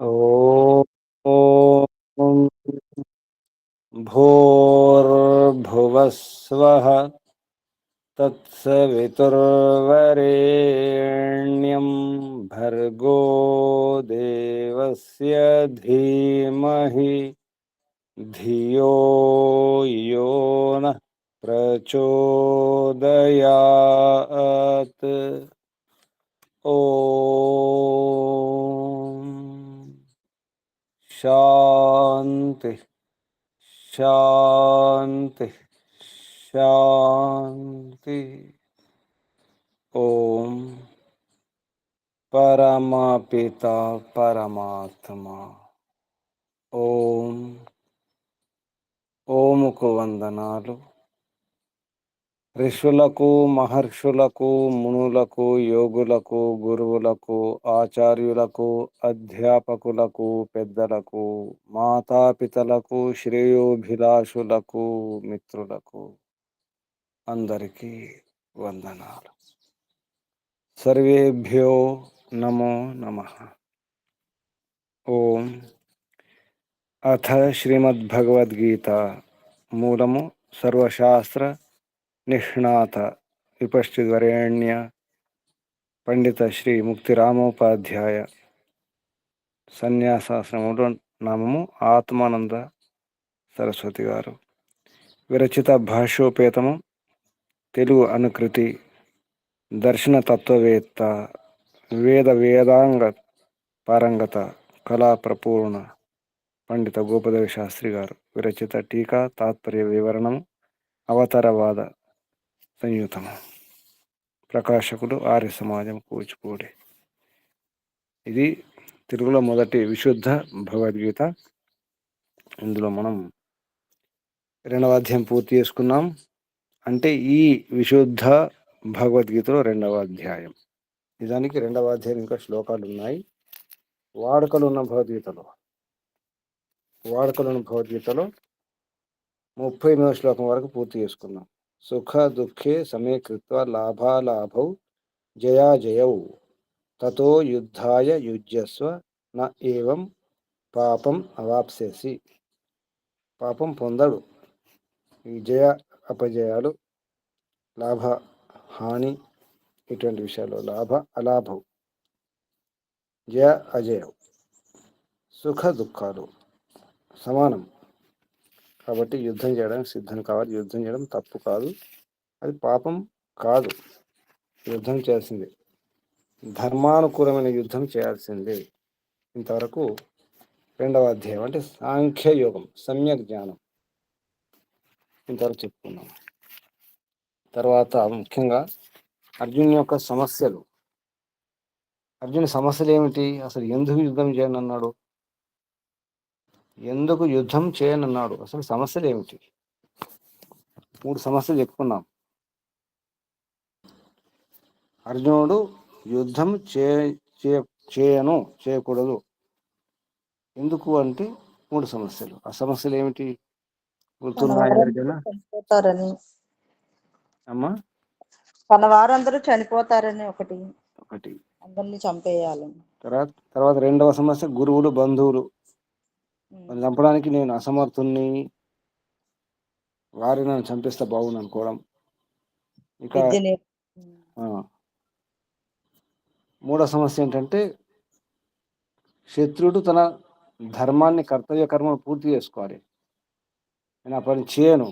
ॐ भूर्भुवस्वः तत्सवितुर्वरेण्यं भर्गो देवस्य धीमहि धियो यो नः प्रचोदयात्। ॐ शान्ति शान्ति शान्ति। ओम परमपिता परमात्मा ఓం ఓముకు వందనాలు. ఋషులకు, మహర్షులకు, మునులకు, యోగులకు, గురువులకు, ఆచార్యులకు, అధ్యాపకులకు, పెద్దలకు, మాతాపితలకు, శ్రేయోభిలాషులకు, మిత్రులకు అందరికీ వందనాలు. సర్వేభ్యో నమో నమః. ఓం అథ శ్రీమద్భగవద్గీత మూలము సర్వశాస్త్ర నిష్ణాత విపశ్చిద్వరేణ్య పండిత శ్రీ ముక్తిరామోపాధ్యాయ సన్యాసాశ్రమంలో నామము ఆత్మానంద సరస్వతి గారు విరచిత భాష్యోపేతము తెలుగు అనుకృతి దర్శన తత్వవేత్త వేదాంగ పారంగత కళా ప్రపూర్ణ పండిత గోపదేవ శాస్త్రి గారు విరచిత టీకా తాత్పర్య వివరణము అవతారవాద సంయుతము. ప్రకాశకుడు ఆర్య సమాజం కూచిపూడి. ఇది తెలుగులో మొదటి విశుద్ధ భగవద్గీత. ఇందులో మనం రెండవ అధ్యాయం పూర్తి చేసుకున్నాం. అంటే ఈ విశుద్ధ భగవద్గీతలో రెండవ అధ్యాయం. నిజానికి రెండవ అధ్యాయం ఇంకా శ్లోకాలు ఉన్నాయి. వాడుకలు ఉన్న భగవద్గీతలో 38వ శ్లోకం వరకు పూర్తి చేసుకున్నాం. సుఖ దుఃఖే సమీకృత్వ లాభాలాభౌ జయాజయౌ తతో యుద్ధాయ యుజ్యస్వ న ఏవం పాపం అవాప్స్యసి. పాపం పొందడు. ఈ జయ అపజయాలు, లాభ హాని ఇటువంటి విషయాలు, లాభ అలాభం, జయ అజయం, సుఖ దుఃఖాలు సమానం. కాబట్టి యుద్ధం చేయడానికి సిద్ధం కావాలి. యుద్ధం చేయడం తప్పు కాదు, అది పాపం కాదు. యుద్ధం చేయాల్సిందే, ధర్మానుకూలమైన యుద్ధం చేయాల్సిందే. ఇంతవరకు రెండవ అధ్యాయం అంటే సాంఖ్యయోగం, సమ్యక్ జ్ఞానం ఇంతవరకు చెప్పుకున్నాం. తర్వాత ముఖ్యంగా అర్జున్ యొక్క సమస్యలు. అర్జున్ సమస్యలు ఏమిటి? అసలు ఎందుకు యుద్ధం చేయనన్నాడు? ఎందుకు యుద్ధం చేయనన్నాడు? అసలు సమస్యలు ఏమిటి? 3 సమస్యలు చెప్పుకున్నాం. అర్జునుడు యుద్ధం చేయకూడదు. ఎందుకు అంటే 3 సమస్యలు. ఆ సమస్యలు ఏమిటి? చనిపోతారని, అమ్మా తన వారందరూ చనిపోతారని ఒకటి, అందరినీ చంపేయాలని. తర్వాత రెండవ సమస్య గురువులు, బంధువులు చంపడానికి నేను అసమర్థుణ్ణి, వారిని నన్ను చంపేస్తే బాగుంది అనుకోవడం. ఇక మూడో సమస్య ఏంటంటే శత్రుడు తన ధర్మాన్ని, కర్తవ్య కర్మను పూర్తి చేసుకోవాలి. నేను ఆ పని చేయను,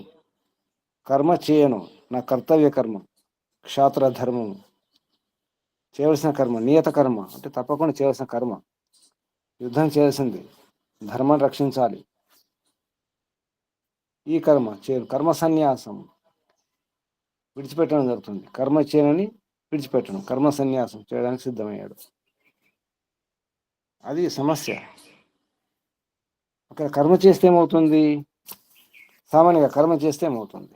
కర్మ చేయను, నా కర్తవ్య కర్మ, క్షాత్ర ధర్మము, చేయవలసిన కర్మ, నియత కర్మ అంటే తప్పకుండా చేయవలసిన కర్మ, యుద్ధం చేయాల్సింది, ధర్మాన్ని రక్షించాలి. ఈ కర్మ చేయను, కర్మ సన్యాసం విడిచిపెట్టడం జరుగుతుంది. కర్మ చేయనని విడిచిపెట్టడం, కర్మ సన్యాసం చేయడానికి సిద్ధమయ్యాడు. అది సమస్య. అక్కడ కర్మ చేస్తే ఏమవుతుంది? సామాన్యంగా కర్మ చేస్తే ఏమవుతుంది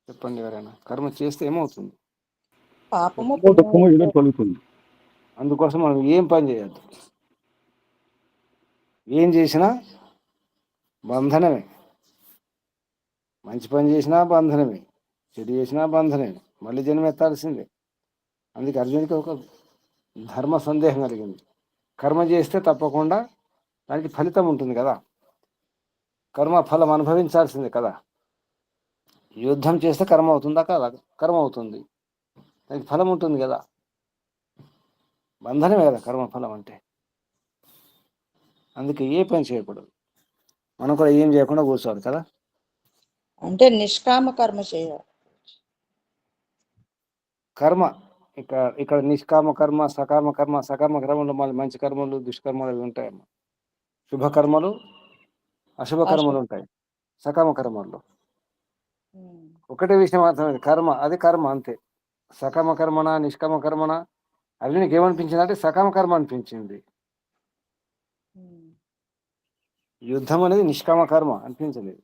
చెప్పండి ఎవరైనా? కర్మ చేస్తే ఏమవుతుంది? తొలుగుతుంది. అందుకోసం మనం ఏం పని చేయొద్దు. ఏం చేసినా బంధనమే. మంచి పని చేసినా బంధనమే, చెడు చేసినా బంధనమే, మళ్ళీ జన్మ ఎత్తాల్సిందే. అందుకే అర్జునుడికి ఒక ధర్మ సందేహం కలిగింది. కర్మ చేస్తే తప్పకుండా దానికి ఫలితం ఉంటుంది కదా, కర్మ ఫలం అనుభవించాల్సిందే కదా. యుద్ధం చేస్తే కర్మ అవుతుందా కదా, కర్మ అవుతుంది, దానికి ఫలం ఉంటుంది కదా, బంధనమే కదా కర్మ ఫలం అంటే. అందుకే ఏ పని చేయకూడదు, మనం కూడా ఏం చేయకుండా కూర్చోవాలి కదా. అంటే నిష్కామ కర్మ చేయాలి. కర్మ ఇక్కడ నిష్కామ కర్మ, సకామ కర్మ. సకామ కర్మలు మళ్ళీ మంచి కర్మలు, దుష్కర్మలు అవి ఉంటాయమ్మా. శుభకర్మలు, అశుభ కర్మలు ఉంటాయి సకామ కర్మల్లో. ఒకటే విషయం అర్థమైంది, కర్మ అది కర్మ అంతే. సకామ కర్మన, నిష్కామ కర్మన, అవి నీకు ఏమనిపించింది అంటే సకామ కర్మ అనిపించింది. యుద్ధం అనేది నిష్కామ కర్మ అనిపించలేదు.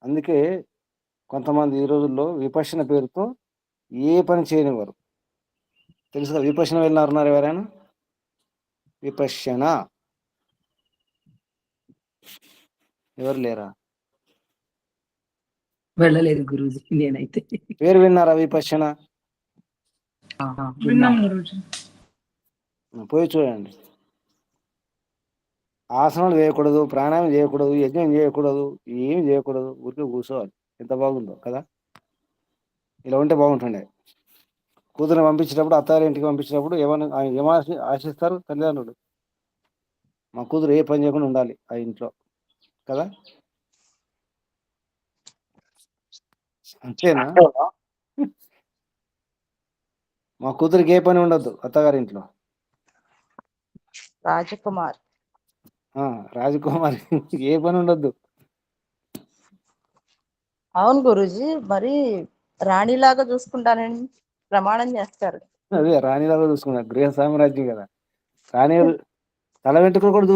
అందుకే కొంతమంది ఈ రోజుల్లో విపశ్యన పేరుతో ఏ పని చేయనివ్వరు. తెలుసుగా, విపశ్యన వెళ్ళినారున్నారు ఎవరైనా? విపశ్యన ఎవరు లేరా? వెళ్ళలేదు గురూజీ నేనైతే. పేరు విన్నారా విపశ్యన? పోయి చూడండి. ఆసనాలు చేయకూడదు, ప్రాణాయామం చేయకూడదు, యజ్ఞం చేయకూడదు, ఏమి చేయకూడదు, ఊరికే కూర్చోవాలి. ఎంత బాగుందో కదా. ఇలా ఉంటే బాగుంటుండే. కూతురు పంపించేటప్పుడు, అత్తారింటికి పంపించేటప్పుడు ఏమో ఆశిస్తారు తల్లిదండ్రులు? మా కూతురు ఏ పని చేయకుండా ఉండాలి ఆ ఇంట్లో కదా. అంతేనా? మా కూతురికి ఏ పని ఉండద్దు అత్తగారింట్లో. రాజకుమార్ రాజకుమారి ఏ పని ఉండద్దు. అవును గురూజీ, మరి రాణిలాగా చూసుకుంటానని ప్రమాణం చేస్తారు. అదే రాణిలాగా చూసుకున్నారు, గృహ సామ్రాజ్యం కదా. రాణి తల వెంట్రుకలు కూడా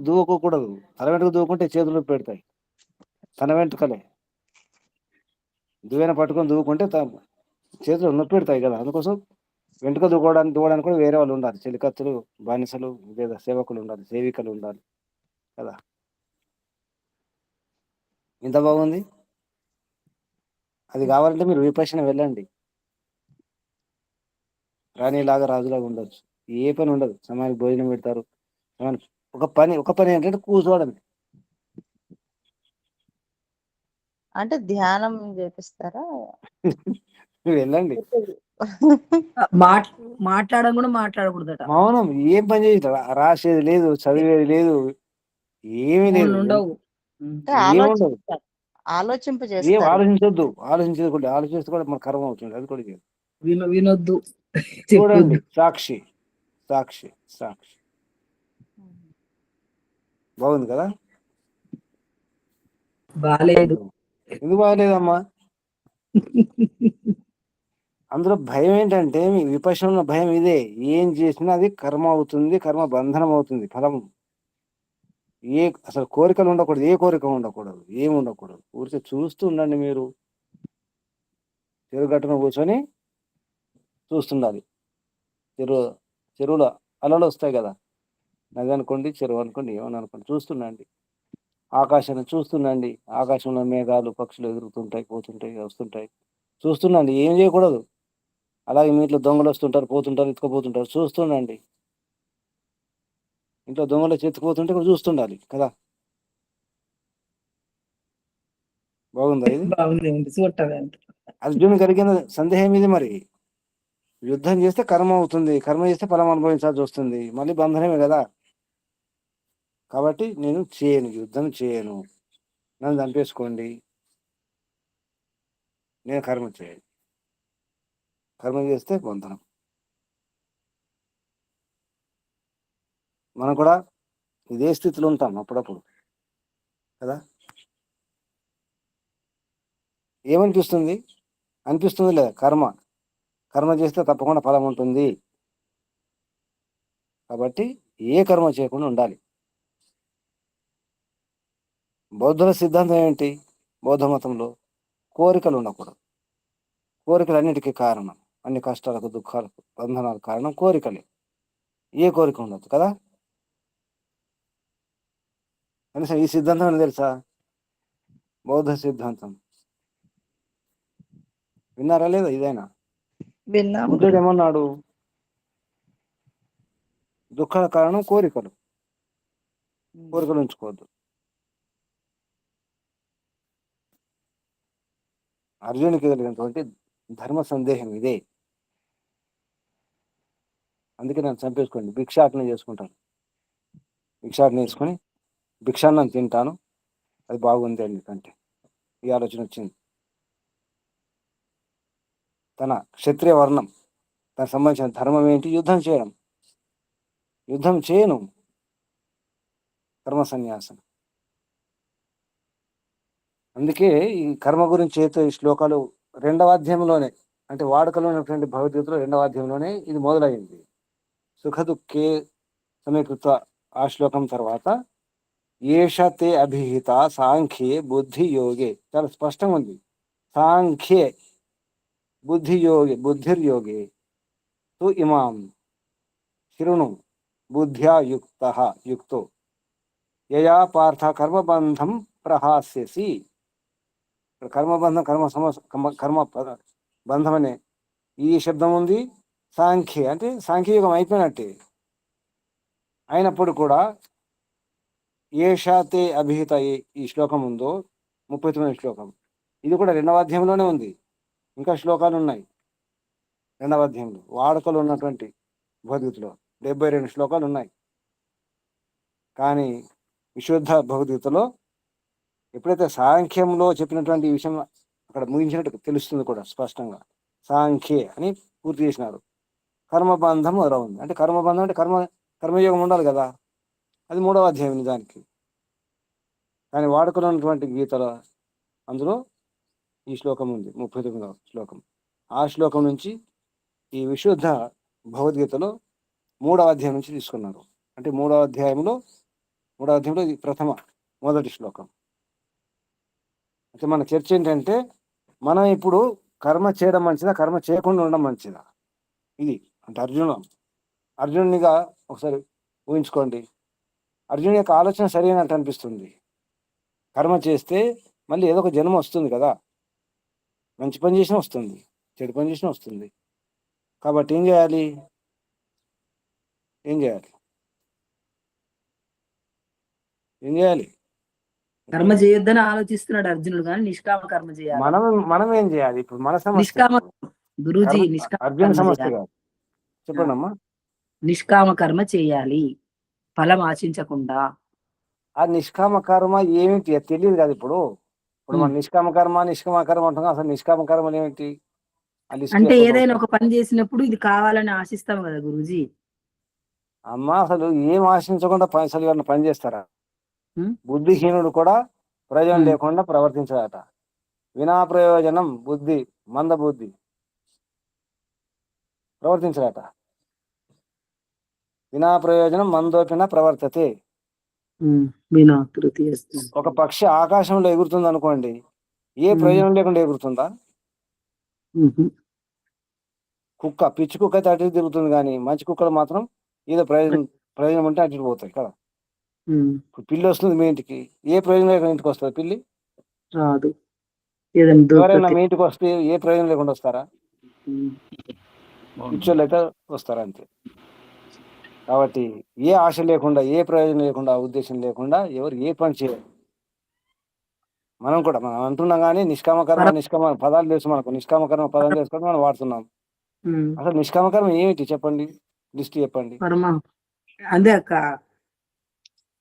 దువ్వుకోకూడదు. తల వెంట్రుకలు దువ్వుకుంటే చేతులు పెడతాయి. తన వెంట్రుకలే దువ్వెన పట్టుకొని దువ్వుకుంటే చేతులు నొప్పి పెడతాయి కదా. అందుకోసం వెంట్రుక దువ్వడానికి కూడా వేరే వాళ్ళు ఉండాలి. చెలికత్తులు, బానిసలు, లేదా సేవకులు ఉండాలి, సేవికలు ఉండాలి కదా. ఇంత బాగుంది. అది కావాలంటే మీరు విపశ్యన వెళ్ళండి. రాణిలాగా రాజులాగా ఉండొచ్చు. ఏ పని ఉండదు, సమయానికి భోజనం పెడతారు. ఒక పని ఏంటంటే కూర్చోవడం. అంటే ధ్యానం చేపిస్తారా? వెళ్ళండి. మాట్లాడడం కూడా మాట్లాడకూడదట. మౌనం. ఏం పని చేయదు, రాసేది లేదు, చదివేది లేదు, ఏమీ లేదు. ఉండవు. ఏముండదు. ఆలోచింప ఏం చేస్తారు. ఆలోచించొద్దు. ఆలోచిస్తే కూడా మన కర్మ అవుతుంది. అది కూడా చేయదు. వినొద్దు. చూడండి, సాక్షి సాక్షి సాక్షి బాగుంది కదా. బాలేదు. ఎందుకు బాగలేదమ్మా? అందులో భయం ఏంటంటే, మీ విపశ్యన భయం ఇదే. ఏం చేసినా అది కర్మ అవుతుంది, కర్మ బంధనం అవుతుంది, ఫలం. అసలు కోరికలు ఉండకూడదు, ఏ కోరిక ఉండకూడదు, ఏమి ఉండకూడదు. ఊరికే చూస్తూ ఉండండి. మీరు చెరువు గట్టున కూర్చొని చూస్తుండాలి. చెరువులో అలలు వస్తాయి కదా. నది అనుకోండి, చెరువు అనుకోండి, ఏమని అనుకోండి, చూస్తుండండి. ఆకాశాన్ని చూస్తుండండి. ఆకాశంలో మేఘాలు, పక్షులు ఎదురుతుంటాయి, పోతుంటాయి, వస్తుంటాయి. చూస్తుండండి, ఏం చేయకూడదు. అలాగే మీ ఇంట్లో దొంగలు వస్తుంటారు, పోతుంటారు, ఎత్తుకుపోతుంటారు, చూస్తుండండి. ఇంట్లో దొంగలు ఎత్తుకుపోతుంటే కూడా చూస్తుండాలి కదా. బాగుందా ఇది? అర్జును కలిగిన సందేహం ఇది. మరి యుద్ధం చేస్తే కర్మ అవుతుంది, కర్మ చేస్తే ఫలం అనుభవించాల్సి వస్తుంది, మళ్ళీ బంధనమే కదా. కాబట్టి నేను చేయను, యుద్ధం చేయను. నన్ను చంపేసుకోండి, నేను కర్మ చేయను. కర్మ చేస్తే బంధనం. మనం కూడా ఇదే స్థితిలో ఉంటాం అప్పుడప్పుడు కదా. ఏమనిపిస్తుంది? అనిపిస్తుంది లేదా? కర్మ చేస్తే తప్పకుండా ఫలం ఉంటుంది. కాబట్టి ఏ కర్మ చేయకుండా ఉండాలి. బౌద్ధుల సిద్ధాంతం ఏంటి? బౌద్ధ మతంలో కోరికలు ఉండకూడదు. కోరికలు అన్నిటికీ కారణం, అన్ని కష్టాలకు, దుఃఖాలకు, బంధనాలకు కారణం కోరికలే. ఏ కోరిక ఉండదు కదా. కనీసం ఈ సిద్ధాంతం అని తెలుసా? బౌద్ధ సిద్ధాంతం విన్నారా లేదా? ఇదైనా విన్నాము బుద్ధుడు గురు. ఏమన్నాడు? దుఃఖ కారణం కోరికలు ఉంచుకోవద్దు. అర్జునుడికి కలిగినటువంటి ధర్మ సందేహం ఇదే. అందుకే నన్ను చంపేసుకోండి, భిక్షాటన చేసుకుంటాను, భిక్షాటన చేసుకొని భిక్షాన్నం తింటాను, అది బాగుంది ఎందుకంటే ఈ ఆలోచన వచ్చింది. తన క్షత్రియ వర్ణం, తనకు సంబంధించిన ధర్మం ఏంటి? యుద్ధం చేయడం. యుద్ధం చేయను, కర్మ సన్యాసం. అందుకే ఈ కర్మ గురించి అయితే ఈ శ్లోకాలు 2వ అధ్యాయంలోనే, అంటే వాడుకలో ఉన్నటువంటి భగవద్గీతలో 2వ అధ్యాయంలోనే ఇది మొదలైంది. సుఖ దుఃఖే సమీకృత ఆ శ్లోకం తర్వాత ఏషతే అభిహిత సాంఖ్యే బుద్ధి యోగే, చాలా స్పష్టంగా ఉంది. సాంఖ్యే బుద్ధిర్యోగే తు ఇమాం శృణు బుద్ధ్యా యుక్తో యయా పార్థ కర్మబంధం ప్రహాస్యసి. కర్మబంధం, కర్మ బంధం అనే ఈ శబ్దం ఉంది. సాంఖ్య అంటే సాంఖ్యయుగం అయిపోయినట్టే. అయినప్పుడు కూడా ఏషాతే అభిహిత ఈ శ్లోకం ఉందో 39వ శ్లోకం, ఇది కూడా 2వ అధ్యాయంలోనే ఉంది. ఇంకా శ్లోకాలు ఉన్నాయి 2వ అధ్యాయంలో. వాడుకలు ఉన్నటువంటి భగవద్గీతలో 72 శ్లోకాలు ఉన్నాయి. కానీ విశుద్ధ భగవద్గీతలో ఎప్పుడైతే సాంఖ్యంలో చెప్పినటువంటి విషయం అక్కడ ముగించినట్టు తెలుస్తుంది కూడా స్పష్టంగా. సాంఖ్యే అని పూర్తి చేసినారు. కర్మబంధం మొదలవుంది. ఉంది. అంటే కర్మబంధం అంటే కర్మయోగం ఉండాలి కదా, అది 3వ అధ్యాయం నిజానికి. కానీ వాడుకలో ఉన్నటువంటి గీతలో అందులో ఈ శ్లోకం ఉంది, 39వ శ్లోకం. ఆ శ్లోకం నుంచి ఈ విశుద్ధ భగవద్గీతలో 3వ అధ్యాయం నుంచి తీసుకున్నారు. అంటే 3వ అధ్యాయంలో ఇది మొదటి శ్లోకం. అయితే మన చర్చ ఏంటంటే, మనం ఇప్పుడు కర్మ చేయడం మంచిదా, కర్మ చేయకుండా ఉండడం మంచిదా? ఇది అంటే అర్జునునిగా ఒకసారి ఊహించుకోండి. అర్జునుడి యొక్క ఆలోచన సరైనట్టు అనిపిస్తుంది. కర్మ చేస్తే మళ్ళీ ఏదో ఒక జన్మ వస్తుంది కదా, మంచి పని చేసినా వస్తుంది, చెడు పని చేసినా వస్తుంది. కాబట్టి ఏం చేయాలి? కర్మ చేయొద్దని ఆలోచిస్తున్నాడు అర్జునుడు, కానీ నిష్కామ కర్మ చేయాలి. మనం ఏం చేయాలి? ఇప్పుడు మన సమస్య, నిష్కామ గురూజీ, నిష్కామ అర్జున్ కర్మ సమస్య చేయాలి. కాదు. చెప్పండి అమ్మా. నిష్కామ కర్మ చేయాలి, ఫలం ఆశించకుండా. ఆ నిష్కామ కర్మ ఏమిటి తెలియదు కదా. ఇప్పుడు మన నిష్కామ కర్మ అంటున్నాం. అసలు నిష్కామ కర్మలు ఏమిటి? అంటే ఏదైనా ఒక పని చేసినప్పుడు ఇది కావాలని ఆశిస్తాం కదా గురూజీ. అమ్మా, అసలు ఏం ఆశించకుండా అసలు ఎవరైనా పని చేస్తారా? బుద్ధిహీనుడు కూడా ప్రయోజనం లేకుండా ప్రవర్తించాడట. వినా ప్రయోజనం మంద బుద్ధి ప్రవర్తించాడట. వినా ప్రయోజనం మందోపిన ప్రవర్తతే. ఒక పక్షి ఆకాశంలో ఎగురుతుంది అనుకోండి, ఏ ప్రయోజనం లేకుండా ఎగురుతుందా? కుక్క, పిచ్చి కుక్క అయితే అటు తిరుగుతుంది, కానీ మంచి కుక్కలు మాత్రం ఏదో ప్రయోజనం ఉంటే అటు పోతాయి కదా. పిల్లి వస్తుంది మీ ఇంటికి, ఏ ప్రయోజనం లేకుండా ఇంటికి వస్తుంది పిల్లి? రాదు. ఎవరైనా మీ ఇంటికి వస్తే ఏ ప్రయోజనం లేకుండా వస్తారా? పిచ్చోళ్ళు అయితే వస్తారా, అంతే. కాబట్టి ఏ ఆశ లేకుండా, ఏ ప్రయోజనం లేకుండా, ఉద్దేశం లేకుండా ఎవరు ఏ పని చేయరు. మనం అంటున్నాం కానీ నిష్కామ పదాలు తెలుసు మనకు. నిష్కామ కర్మ పదాలు తెలుసుకొని మనం వాడుతున్నాం. అసలు నిష్కామ కర్మ ఏమిటి చెప్పండి, లిస్ట్ చెప్పండి. అదే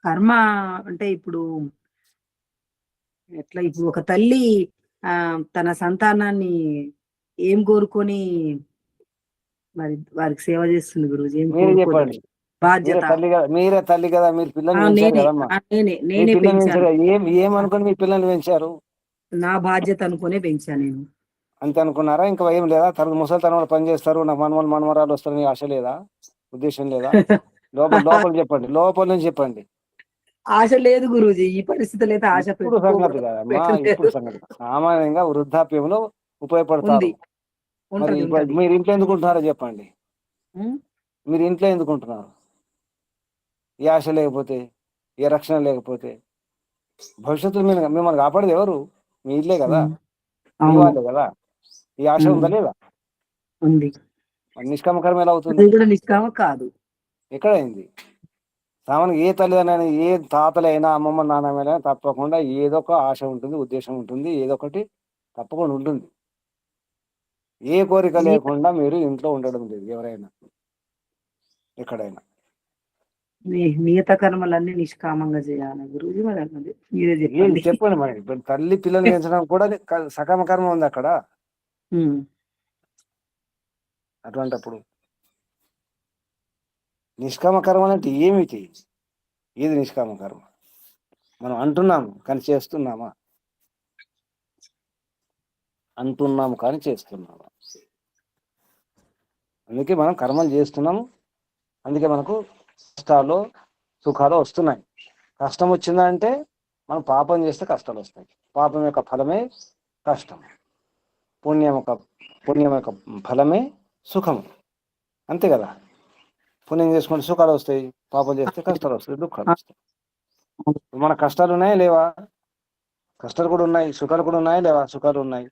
కర్మ అంటే ఇప్పుడు ఎట్లా, ఇప్పుడు ఒక తల్లి తన సంతానాన్ని ఏం కోరుకొని మరి వారికి సేవ చేస్తుంది గురుజీ? చెప్పండి. బాధ్యత. మీరే తల్లి కదా, మీరు పిల్లల్ని ఏమనుకుని మీ పిల్లల్ని పెంచారు? నా బాధ్యత అనుకునే పెంచా నేను. అంతే అనుకున్నారా? ఇంకా ఏం లేదా? తర్వాత ముసలితనంలో పని చేస్తారు, నాకు మనవరాలు వస్తారని ఆశ లేదా, ఉద్దేశం లేదా? లోపల చెప్పండి, లోపల నుంచి చెప్పండి. ఆశ లేదు గురూజీ, ఈ పరిస్థితులు అయితే ఆశ సంగతి కదమ్మా. ఇప్పుడు సంగతి సామాన్యంగా వృద్ధాప్యంలో ఉపయోగపడతారు. మరి మీరు ఇంట్లో ఎందుకుంటున్నారో చెప్పండి. మీరు ఇంట్లో ఎందుకుంటున్నారు? ఏ ఆశ లేకపోతే, ఏ రక్షణ లేకపోతే భవిష్యత్తులో మిమ్మల్ని కాపాడేది ఎవరు? మీ ఇల్లే కదా, మీ వాళ్ళే కదా. ఈ ఆశ ఉందా లేదా? ఉంది. మరి నిష్కామ కర్మ ఎలా అవుతుంది? అది కూడా నిష్కామ కాదు. ఎక్కడైంది? సామాన్యంగా ఏ తల్లిదండ్రులైనా, ఏ తాతలైనా, అమ్మమ్మ నాన్నమైనా తప్పకుండా ఏదో ఒక ఆశ ఉంటుంది, ఉద్దేశం ఉంటుంది, ఏదో ఒకటి తప్పకుండా ఉంటుంది. ఏ కోరిక నియత లేకుండా మీరు ఇంట్లో ఉండడం లేదు ఎవరైనా, ఎక్కడైనా. నియత కర్మలన్నీ నిష్కామంగా చేయాలి గురుజీ. మరి అన్నది మీరే ఏంటి చెప్పండి. చెప్పండి మరి. ఇప్పుడు తల్లి పిల్లల్ని పెంచడం కూడా సకామ కర్మ ఉంది అక్కడ. ఉమ్. అటువంటప్పుడు నిష్కామ కర్మ అంటే ఏమిటి? ఏది నిష్కామ కర్మ? మనం అంటున్నాము కానీ చేస్తున్నామా? అంటున్నాము కానీ చేస్తున్నామా? అందుకే మనం కర్మలు చేస్తున్నాము. అందుకే మనకు కష్టాలు సుఖాలు వస్తున్నాయి. కష్టం వచ్చిందంటే మనం పాపం చేస్తే కష్టాలు వస్తాయి. పాపం యొక్క ఫలమే కష్టం. పుణ్యం యొక్క ఫలమే సుఖము. అంతే కదా. పుణ్యం చేసుకుంటే సుఖాలు వస్తాయి, పాపం చేస్తే కష్టాలు వస్తాయి, దుఃఖాలు వస్తాయి. మన కష్టాలు ఉన్నాయా లేవా? కష్టాలు కూడా ఉన్నాయి, సుఖాలు కూడా ఉన్నాయా లేవా? సుఖాలు ఉన్నాయి.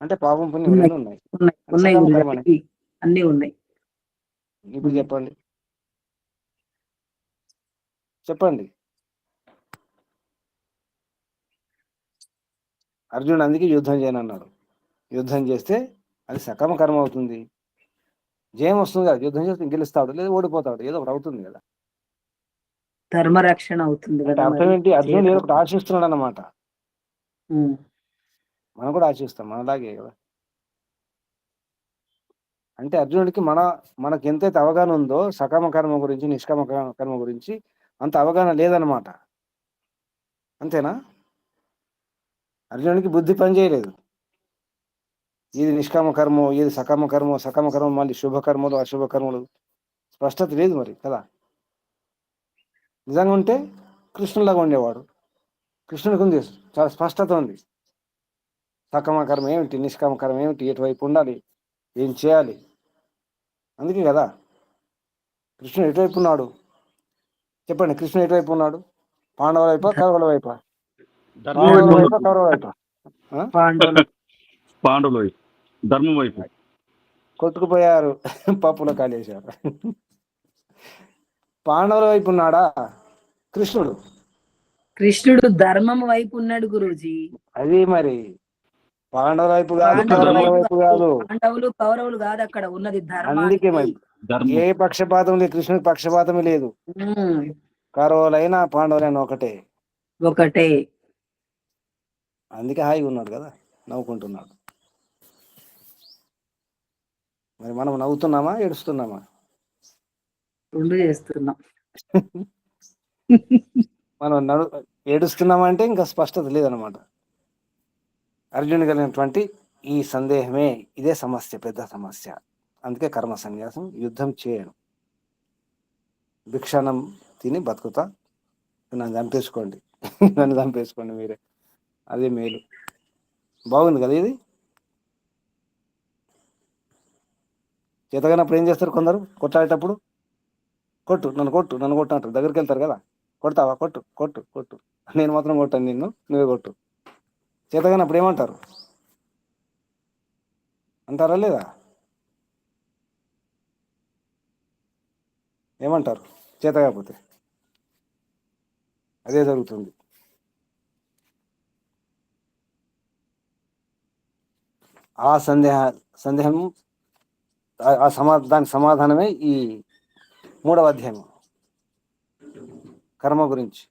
అంటే పాపం పుణ్యం ఉన్నాయి రెండు ఉన్నాయి. ఉన్నాయి ఉన్నాయి సకామ గురుజీ. కర్మనే. అన్నీ ఉన్నాయి. ఇప్పుడు చెప్పండి చెప్పండి. అర్జునుడు అందుకే యుద్ధం చేయనన్నాడు. యుద్ధం చేస్తే అది సకామ కర్మ అవుతుంది. జయం వస్తుంది కదా. యుద్ధం చేస్తే గెలుస్తాడు లేదా ఓడిపోతాడు, ఏదో ఒకటి అవుతుంది కదా. ధర్మరక్షణ అవుతుంది అంటే కదా అర్థం మరి ఏంటి? అర్జునుడు ఏదో ఒకటి చేయడం. ఆశిస్తున్నాడు అన్నమాట. ఉమ్. మనం కూడా ఆశిస్తాం మనలాగే కదా. అంటే అర్జునుడికి మనకి ఎంతైతే అవగాహన ఉందో సకామ కర్మ గురించి, నిష్కామ కర్మ గురించి అంత అవగాహన లేదనమాట. అంతేనా? అర్జునుడికి బుద్ధి పనిచేయలేదు. ఇది నిష్కామ కర్మ, ఇది సకామ కర్మ, సకామ కర్మ మళ్ళీ శుభకర్మలు, అశుభ కర్మలు స్పష్టత లేదు మరి కదా. నిజంగా ఉంటే కృష్ణులాగా ఉండేవాడు. కృష్ణుడికి ఉంది, చాలా స్పష్టత ఉంది. సకామ కర్మ ఏమిటి, నిష్కామ కర్మ ఏమిటి, ఎటువైపు ఉండాలి, ఏం చేయాలి. అందుకే కదా కృష్ణుడు ఎటువైపు ఉన్నాడు చెప్పండి. కృష్ణుడు ఎటువైపు ఉన్నాడు? పాండవుల వైపా కౌరవుల వైపా? పాండవుల వైపా కౌరవుల వైపా? పాండవుల పాండవుల వైపు, ధర్మం వైపు. కొట్టుకుపోయారు, పప్పులో కాలేశారు. పాండవుల వైపు ఉన్నాడా కృష్ణుడు? కృష్ణుడు ధర్మం వైపు ఉన్నాడు గురూజీ. అది మరి పాండవుల వైపు కాదు, పాండవుల కౌరవుల వైపు వైపు కాదు. కాదు. పాండవులు కౌరవులు కాదు, అక్కడ ఉన్నది అందుకే ధర్మానికి. మరి ధర్మం. ఏ పక్షపాతం లేదు, కృష్ణుడికి పక్షపాతమే లేదు. ఉమ్. కౌరవులైనా పాండవులైనా ఒకటే. ఒకటే. అందుకే హాయిగా ఉన్నాడు కదా, నవ్వుకుంటున్నాడు. మరి మనం నవ్వుతున్నామా ఏడుస్తున్నామా? రెండు చేస్తున్నాం. మనం ఏడుస్తున్నామంటే ఇంకా స్పష్టత లేదనమాట. అర్జునుడు కలిగినటువంటి ఈ సందేహమే, ఇదే సమస్య, పెద్ద సమస్య. అందుకే కర్మ సన్యాసం. యుద్ధం చేయను, భిక్షానం తిని బతుకుతా, నన్ను చంపేసుకోండి, నన్ను చంపేసుకోండి మీరే, అదే మేలు. బాగుంది కదా ఇది. చేతగానప్పుడు ఏం చేస్తారు కొందరు? కొట్లాడేటప్పుడు కొట్టు నన్ను కొట్టు అంటారు. దగ్గరికి వెళ్తారు కదా, కొడతావా, కొట్టు కొట్టు కొట్టు. నేను మాత్రం కొట్టాను, నిన్ను నువ్వే కొట్టు. చేతగానప్పుడు ఏమంటారు? అంటారా లేదా? ఏమంటారు చేత కాకపోతే? అదే జరుగుతుంది. ఆ సందేహం దానికి సమాధానమే ఈ 3వ అధ్యాయం కర్మ గురించి.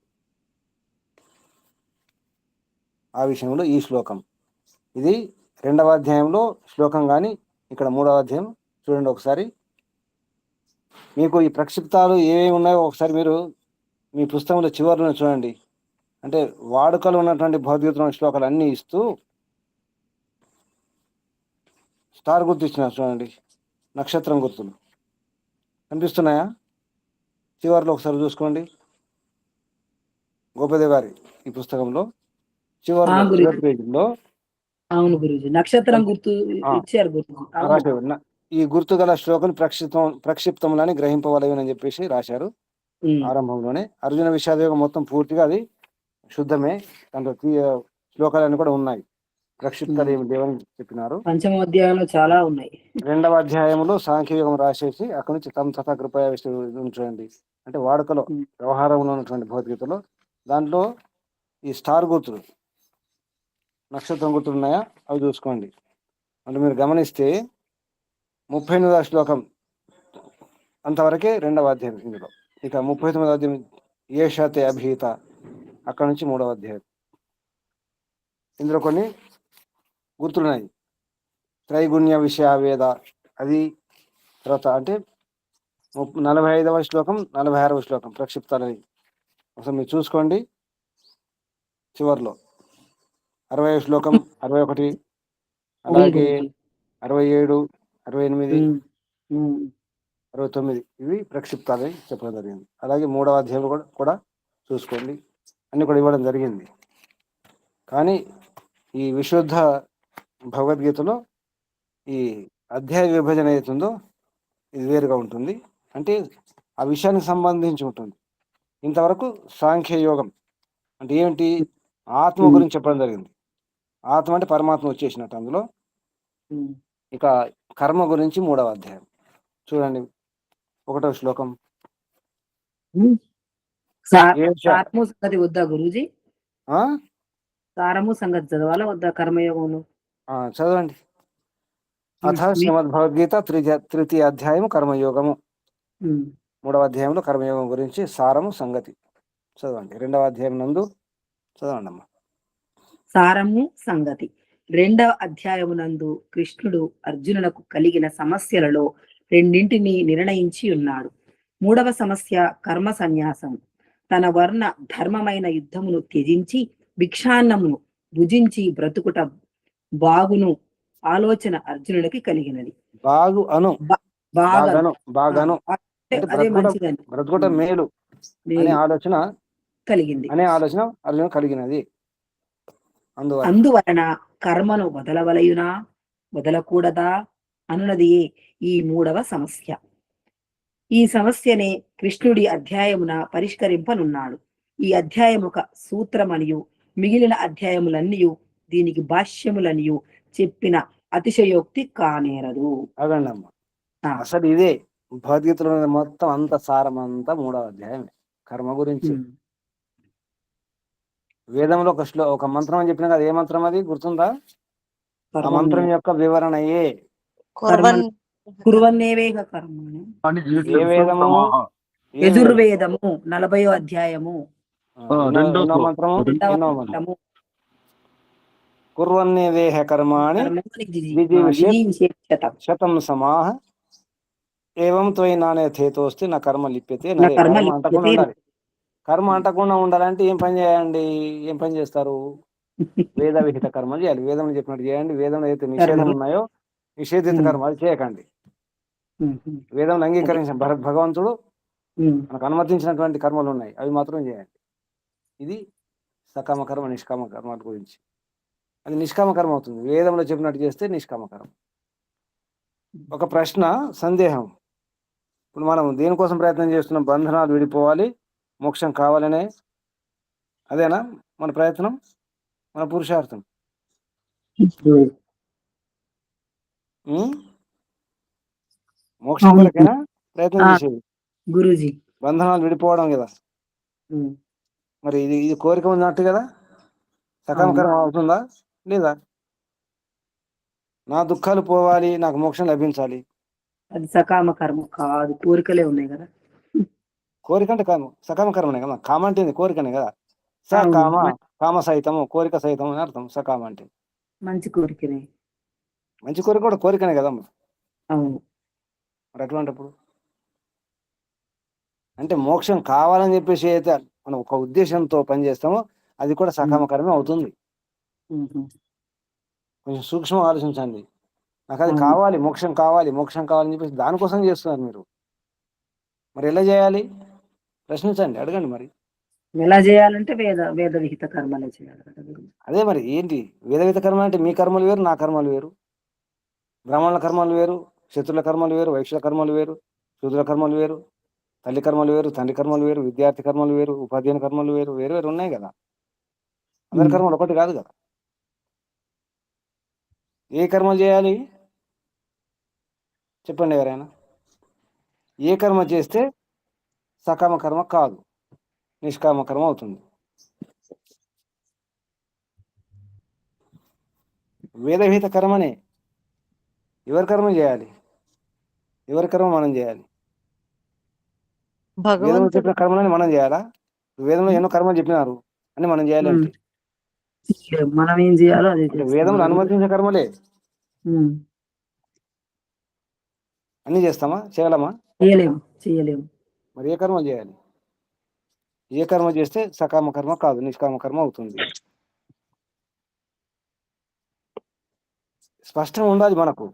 ఆ విషయంలో ఈ శ్లోకం, ఇది 2వ అధ్యాయంలో శ్లోకం, కానీ ఇక్కడ 3వ అధ్యాయం చూడండి ఒకసారి. మీకు ఈ ప్రక్షిప్తాలు ఏమేమి ఉన్నాయో ఒకసారి మీరు మీ పుస్తకంలో చివరిలో చూడండి. అంటే వాడుకలు ఉన్నటువంటి భగవద్గీతలోని శ్లోకాలు అన్నీ ఇస్తూ స్టార్ గుర్తు ఇచ్చినారు చూడండి, నక్షత్రం గుర్తులు కనిపిస్తున్నాయా? చివరిలో ఒకసారి చూసుకోండి. గోపదేవ్ గారి ఈ పుస్తకంలో చివరి పేజీలో అవును గురుజీ, నక్షత్రం గుర్తు ఇచ్చారు గురుజీ. రాశారు. ఈ గుర్తు గల శ్లోకం ప్రక్షిప్తములని గ్రహింపవలయని చెప్పేసి రాశారు ఆరంభంలోనే. అర్జున విషాదయోగం మొత్తం పూర్తిగా అది శుద్ధమే, దాంట్లో శ్లోకాలన్నీ కూడా ఉన్నాయి. ప్రక్షిప్తలు ఏమి లేవని చెప్పినారు. పంచమ అధ్యాయంలో చాలా ఉన్నాయి. 2వ అధ్యాయంలో సాంఖ్యయోగం రాసేసి అక్కడి నుంచి తమ తథా కృపయా ఉంచండి అంటే వాడుకలో వ్యవహారంలో ఉన్నటువంటి భగవద్గీతలో దాంట్లో ఈ స్టార్ గుర్తులు నక్షత్రం గుర్తులు ఉన్నాయా అవి చూసుకోండి. అంటే మీరు గమనిస్తే 38వ శ్లోకం అంతవరకే 2వ అధ్యాయం ఇందులో. ఇక 39వ అధ్యాయం ఏషతే అభిహిత అక్కడి నుంచి 3వ అధ్యాయం. ఇందులో కొన్ని గుర్తున్నాయి. త్రైగుణ్య విషయావేద అది తర్వాత అంటే 45వ శ్లోకం 46వ శ్లోకం ప్రక్షిప్తాలని ఒకసారి మీరు చూసుకోండి. చివరిలో 60వ శ్లోకం 61 అలాగే 67 68 69 ఇవి ప్రక్షిప్తాలని చెప్పడం జరిగింది. అలాగే 3వ అధ్యాయంలో కూడా చూసుకోండి, అన్ని కూడా ఇవ్వడం జరిగింది. కానీ ఈ విశుద్ధ భగవద్గీతలో ఈ అధ్యాయ విభజన అవుతుందో ఇది వేరుగా ఉంటుంది. అంటే ఆ విషయానికి సంబంధించి ఉంటుంది. ఇంతవరకు సాంఖ్యయోగం అంటే ఏమిటి, ఆత్మ గురించి చెప్పడం జరిగింది. ఆత్మ అంటే పరమాత్మ వచ్చేసినట్టు అందులో. ఇక కర్మ గురించి 3వ అధ్యాయం చూడండి. 1వ శ్లోకం సారము సంగతి వద్దా గురూజీ? సారము సంగతి చదవాలా వద్దా కర్మయోగంలో? చదవండి. అథ శ్రీమద్ భగవద్గీత 3వ అధ్యాయము కర్మయోగము. 3వ అధ్యాయంలో కర్మయోగం గురించి సారము సంగతి చదవండి. 2వ అధ్యాయం నందు చదవండి అమ్మా. సారము సంగతి 2వ అధ్యాయమునందు కృష్ణుడు అర్జునులకు కలిగిన సమస్యలలో రెండింటిని నిర్ణయించి ఉన్నాడు. 3వ సమస్య కర్మ సన్యాసం. తన వర్ణ ధర్మమైన యుద్ధమును త్యజించి భిక్షాన్నమును భుజించి బ్రతుకుట బాగును ఆలోచన అర్జునుడికి కలిగినది. బ్రతుకుట మేలు అనే ఆలోచన కలిగింది అర్జును కలిగినది. అందువలన కర్మను వదలవలయునా వదలకూడదా అనున్నదియే ఈ 3వ సమస్య. ఈ సమస్యనే కృష్ణుడి అధ్యాయమున పరిష్కరింపనున్నాడు. ఈ అధ్యాయం ఒక సూత్రమనియు మిగిలిన అధ్యాయములన్నయు దీనికి భాష్యములనియు చెప్పిన అతిశయోక్తి కానేరదు. అసలు ఇదే భగవద్గీతలో మొత్తం అంత సారమంతా 3వ అధ్యాయమే కర్మ గురించి. వేదంలో ఒక మంత్రం అని చెప్పినా కదా, ఏ మంత్రం అది గుర్తుందా? ఆ మంత్రం యొక్క వివరణయే యజుర్వేదము 40వ అధ్యాయము 2వ మంత్రము కుర్వన్నేవేహ కర్మాణి శతం సమాహ ఏవం త్వయి నాణ్యథేతోస్తి నా కర్మ లిప్యతే. కర్మ అంటకుండా ఉండాలి. కర్మ అంటకుండా ఉండాలంటే ఏం పని చేయండి? ఏం పని చేస్తారు? వేద విహిత కర్మలు చేయాలి. వేదంలో చెప్పినట్టు చేయండి. వేదంలో అయితే నిషేధాలు ఉన్నాయో నిషేధిత కర్మలు చేయకండి. వేదంలో అంగీకరించిన భగవంతుడు మనకు అనుమతించినటువంటి కర్మలు ఉన్నాయి, అవి మాత్రం చేయండి. ఇది సకామ కర్మ నిష్కామ కర్మ గురించి. అది నిష్కామ కర్మ అవుతుంది. వేదంలో చెప్పినట్టు చేస్తే నిష్కామ కర్మ. ఒక ప్రశ్న, సందేహం. ఇప్పుడు మనం దేనికోసం ప్రయత్నం చేస్తున్నాం? బంధనాలు విడిపోవాలి, మోక్షం కావాలనే అదేనా మన ప్రయత్నం, మన పురుషార్థం? మోక్షం కొరకేనా ప్రయత్నం చేసేది? గురూజీ బంధనాలు విడిపోవడం కదా. మరి ఇది కోరిక ఉన్నట్టు కదా, సకామ కర్మ అవుతుందా లేదా? నా దుఃఖాలు పోవాలి, నాకు మోక్షం లభించాలి, అది సకామ కర్మ కాదు, కోరికలే ఉన్నాయి కదా. కోరిక అంటే సకామ కర్మనే కదా. కామ అంటే కోరికనే కదా. సకామ కామ సహితము కోరిక సహితం అని అర్థం. సకామ అంటే మంచి కోరికనే. మంచి కోరిక కూడా కోరికనే కదమ్మా. అవును. మరి అటువంటిప్పుడు అంటే మోక్షం కావాలని చెప్పేసి అయితే మనం ఒక ఉద్దేశంతో పనిచేస్తామో అది కూడా సకామ కర్మే అవుతుంది. కొంచెం సూక్ష్మంగా ఆలోచించండి. నాకు అది కావాలి, మోక్షం కావాలి, మోక్షం కావాలని చెప్పేసి దానికోసం చేస్తున్నారు మీరు. మరి ఎలా చేయాలి? ప్రశ్నించండి, అడగండి. మరి ఎలా చేయాలంటే వేద విహిత కర్మలే చేయాలి. అదే మరి ఏంటి వేద విహిత కర్మ అంటే? మీ కర్మలు వేరు, నా కర్మలు వేరు. బ్రాహ్మణుల కర్మలు వేరు, క్షత్రుల కర్మలు వేరు, వైశ్యుల కర్మలు వేరు, శూద్రుల కర్మలు వేరు, తల్లి కర్మలు వేరు, తండ్రి కర్మలు వేరు, విద్యార్థి కర్మలు వేరు, ఉపాధ్యాయుని కర్మలు వేరు, వేరు వేరు ఉన్నాయి కదా. అందరి కర్మలు ఒకటి కాదు కదా. ఏ కర్మ చేయాలి చెప్పండి ఎవరైనా. ఏ కర్మ చేస్తే సకామ కర్మ కాదు, నిష్కామ కర్మ అవుతుంది. వేదవిహిత కర్మనే. ఎవరి కర్మ చేయాలి? ఎవరి కర్మ మనం చేయాలి? వేదంలో చెప్పిన భగవంతుడు కర్మలని మనం చేయాలా? వేదంలో ఎన్నో కర్మలు చెప్పినారు అని మనం చేయాలంటే మనం ఏం చేయాలో అదే అంటే చేస్తాం. వేదంలో అనుమతించిన కర్మలే ఉమ్. అన్ని చేస్తామా? చేయలేమా? చేయలేము. మరి ఏ కర్మ చేయాలి? ఏ కర్మ చేస్తే సకామ కర్మ కాదు, నిష్కామ కర్మ అవుతుంది. స్పష్టం ఉండాలి మనకు.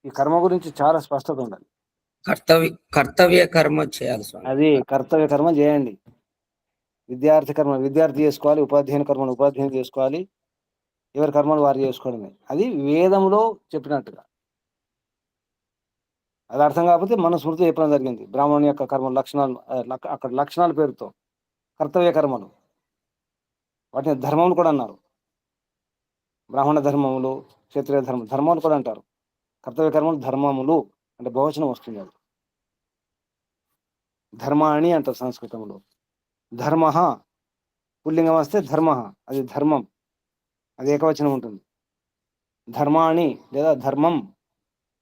ఈ కర్మ గురించి చాలా స్పష్టత ఉండాలి. కర్తవ్య కర్మ చేయాలి స్వామి. అది కర్తవ్య కర్మ చేయండి. విద్యార్థి కర్మ విద్యార్థి చేసుకోవాలి, ఉపాధ్యాయుని కర్మను ఉపాధ్యాయుని చేసుకోవాలి, ఎవరి కర్మలు వారు చేసుకోవడమే. అది వేదంలో చెప్పినట్టుగా. అది అర్థం కాకపోతే మన స్మృతి చెప్పడం జరిగింది. బ్రాహ్మణుని యొక్క కర్మ లక్షణాలు, అక్కడ లక్షణాల పేరుతో కర్తవ్య కర్మలు, వాటిని ధర్మములు కూడా అన్నారు. బ్రాహ్మణ ధర్మములు, క్షత్రియ ధర్మాలు కూడా అంటారు. కర్తవ్య కర్మలు ధర్మములు అంటే బహువచనం వస్తుంది. అది ధర్మాణి అంటారు సంస్కృతంలో. ధర్మ పుల్లింగం వస్తే ధర్మ, అది ధర్మం, అది ఏకవచనం ఉంటుంది. ధర్మాణి లేదా ధర్మం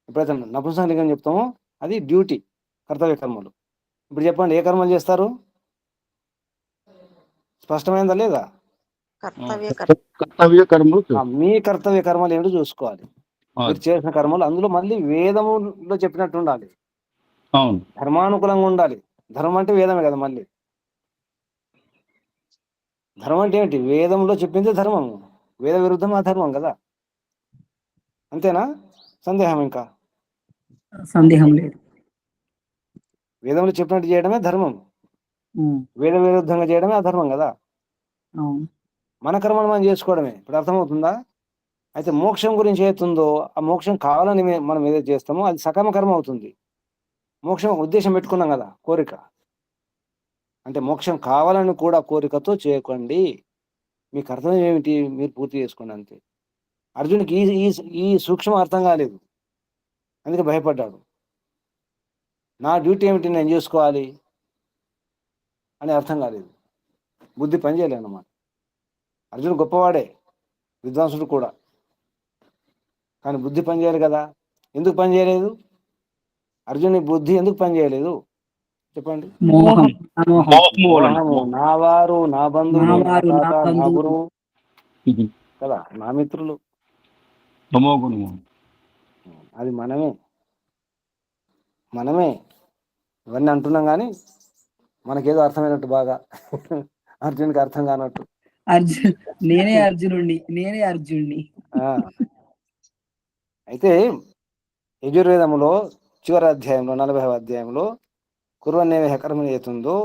ఎప్పుడైతే నపుంసకలింగం చెప్తామో అది డ్యూటీ, కర్తవ్య కర్మలు. ఇప్పుడు చెప్పండి, ఏ కర్మలు చేస్తారు? స్పష్టమైందా లేదా? కర్తవ్య కర్మలు మీ కర్తవ్య కర్మలు ఏమిటో చూసుకోవాలి. మీరు చేసిన కర్మలు అందులో మళ్ళీ వేదములో చెప్పినట్టు ఉండాలి, అవును, ధర్మానుకూలంగా ఉండాలి. ధర్మం అంటే వేదమే కదా. మళ్ళీ ధర్మం అంటే ఏంటి? వేదంలో చెప్పింది ధర్మము, వేద విరుద్ధం అధర్మం కదా. అంతేనా? సందేహం ఇంకా? సందేహం లేదు. వేదంలో చెప్పినట్టు చేయడమే ధర్మం, వేద విరుద్ధంగా చేయడమే అధర్మం కదా. మన కర్మను మనం చేసుకోవడమే. ఇప్పుడు అర్థమవుతుందా? అయితే మోక్షం గురించి ఏతుందో, ఆ మోక్షం కావాలని మనం ఏదైతే చేస్తామో అది సకామ కర్మ అవుతుంది. మోక్షం ఉద్దేశం పెట్టుకున్నాం కదా, కోరిక. అంటే మోక్షం కావాలని కూడా కోరికతో చేయకండి. మీ కర్తవ్యం ఏమిటి మీరు పూర్తి చేసుకోండి అంతే. అర్జునుడికి ఈ ఈ సూక్ష్మం అర్థం కాలేదు, అందుకే భయపడ్డాడు. నా డ్యూటీ ఏమిటి, నేను చేసుకోవాలి అని అర్థం కాలేదు, బుద్ధి పనిచేయలేదు అన్నమాట. అర్జునుడు గొప్పవాడే, విద్వాంసుడు కూడా, కానీ బుద్ధి పనిచేయాలి కదా. ఎందుకు పనిచేయలేదు? అర్జునుని బుద్ధి ఎందుకు పనిచేయలేదు చెప్పండి? మోహము. నా వారు, నా బంధువులు, నా తాత, నా గురువు కదా, నా మిత్రులు, అది మనమే ఇవన్నీ అంటున్నాం కానీ మనకేదో అర్థమైనట్టు బాగా, అర్జునుడికి అర్థం కానట్టు. నేనే అర్జునుడిని. అయితే యజుర్వేదములో చివరి అధ్యాయంలో 40వ అధ్యాయంలో కుర్వన్నేవ కర్మ ఏతుందో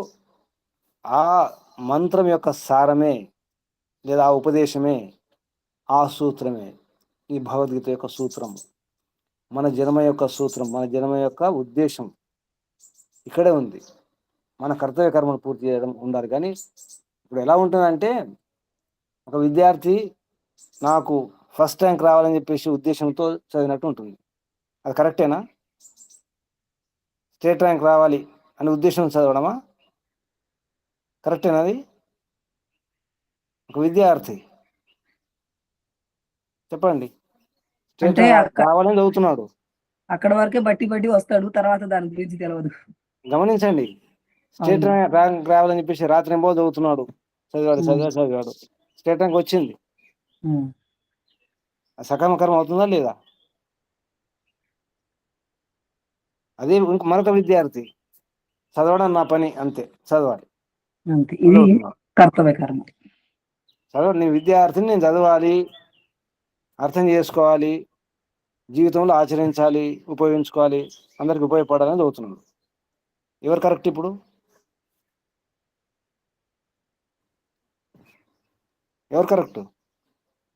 ఆ మంత్రం యొక్క సారమే లేదా ఆ ఉపదేశమే, ఆ సూత్రమే ఈ భగవద్గీత యొక్క సూత్రం, మన జన్మ యొక్క సూత్రం, మన జన్మ యొక్క ఉద్దేశం ఇక్కడే ఉంది. మన కర్తవ్య కర్మను పూర్తి చేయడం ఉండాలి. కానీ ఇప్పుడు ఎలా ఉంటుందంటే, ఒక విద్యార్థి నాకు ఫస్ట్ ర్యాంక్ రావాలని చెప్పేసి ఉద్దేశంతో చదివినట్టు ఉంటుంది. అది కరెక్టేనా? స్టేట్ ర్యాంక్ రావాలి అనే ఉద్దేశం చదవడమా? కరెక్టేనా? అది ఒక విద్యార్థి చెప్పండి, స్టేట్ ర్యాంక్ రావాలని చదువుతున్నాడు, అక్కడ వరకే బట్టి వస్తాడు, తర్వాత దాని గురించి తెలియదు. గమనించండి. స్టేట్ ర్యాంక్ రావాలని చెప్పేసి రాత్రి ఎంబో చదువుతున్నాడు, చదివాడు, స్టేట్ ర్యాంక్ వచ్చింది. సకామ కర్మ అవుతుందా లేదా? అదే మరొక విద్యార్థి చదవడం నా పని అంతే, చదవాలి, ఇది కర్తవ్య కర్మ. నీ విద్యార్థిని నేను చదవాలి, అర్థం చేసుకోవాలి, జీవితంలో ఆచరించాలి, ఉపయోగించుకోవాలి, అందరికి ఉపయోగపడాలని చదువుతున్నాడు. ఎవరు కరెక్ట్? ఇప్పుడు ఎవరు కరెక్ట్?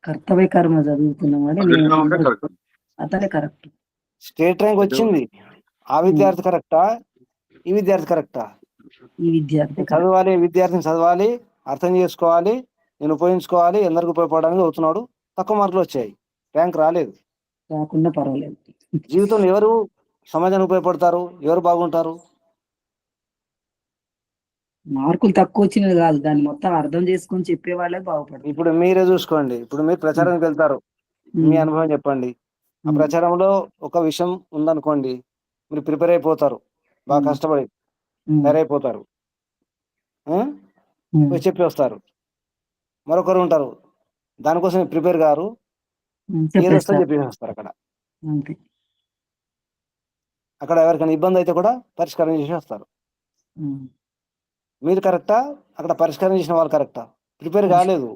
కర్తవ్య కర్మ చదువుతున్నాం, అతనే కరెక్ట్. స్టేట్ ర్యాంక్ వచ్చింది, ఆ విద్యార్థి కరెక్టా, ఈ విద్యార్థి కరెక్టా? ఈ విద్యార్థి చదవాలి, విద్యార్థిని చదవాలి, అర్థం చేసుకోవాలి, నేను ఉపయోగించుకోవాలి, అందరికి ఉపయోగపడడానికి చదువుతున్నాడు, తక్కువ మార్కులు వచ్చాయి. ర్యాంక్ రాలేదు. రాకుండా పర్వాలేదు. జీవితంలో ఎవరు సమాజానికి ఉపయోగపడతారు, ఎవరు బాగుంటారు? మార్కులు తక్కువ వచ్చినది కాదు, దాన్ని మొత్తం అర్థం చేసుకొని చెప్పే వాళ్ళే బాగుపడతారు. ఇప్పుడు మీరే చూసుకోండి. ఇప్పుడు మీరు ప్రచారానికి వెళ్తారు, మీ అనుభవం చెప్పండి. ఆ ప్రచారంలో ఒక విషయం ఉందనుకోండి, మీరు ప్రిపేర్ అయిపోతారు, బాగా కష్టపడి తయారైపోతారు, పోయి చెప్పి వస్తారు. మరొకరు ఉంటారు, దానికోసం ప్రిపేర్ గారు, ఏది వస్తే చెప్పేసి వస్తారు. అక్కడ ఎవరికైనా ఇబ్బంది అయితే కూడా పరిష్కారం చేసి వస్తారు. మీరు కరెక్టా, అక్కడ పరిష్కారం చేసిన వాళ్ళు కరెక్టా? ప్రిపేర్ కాలేదు,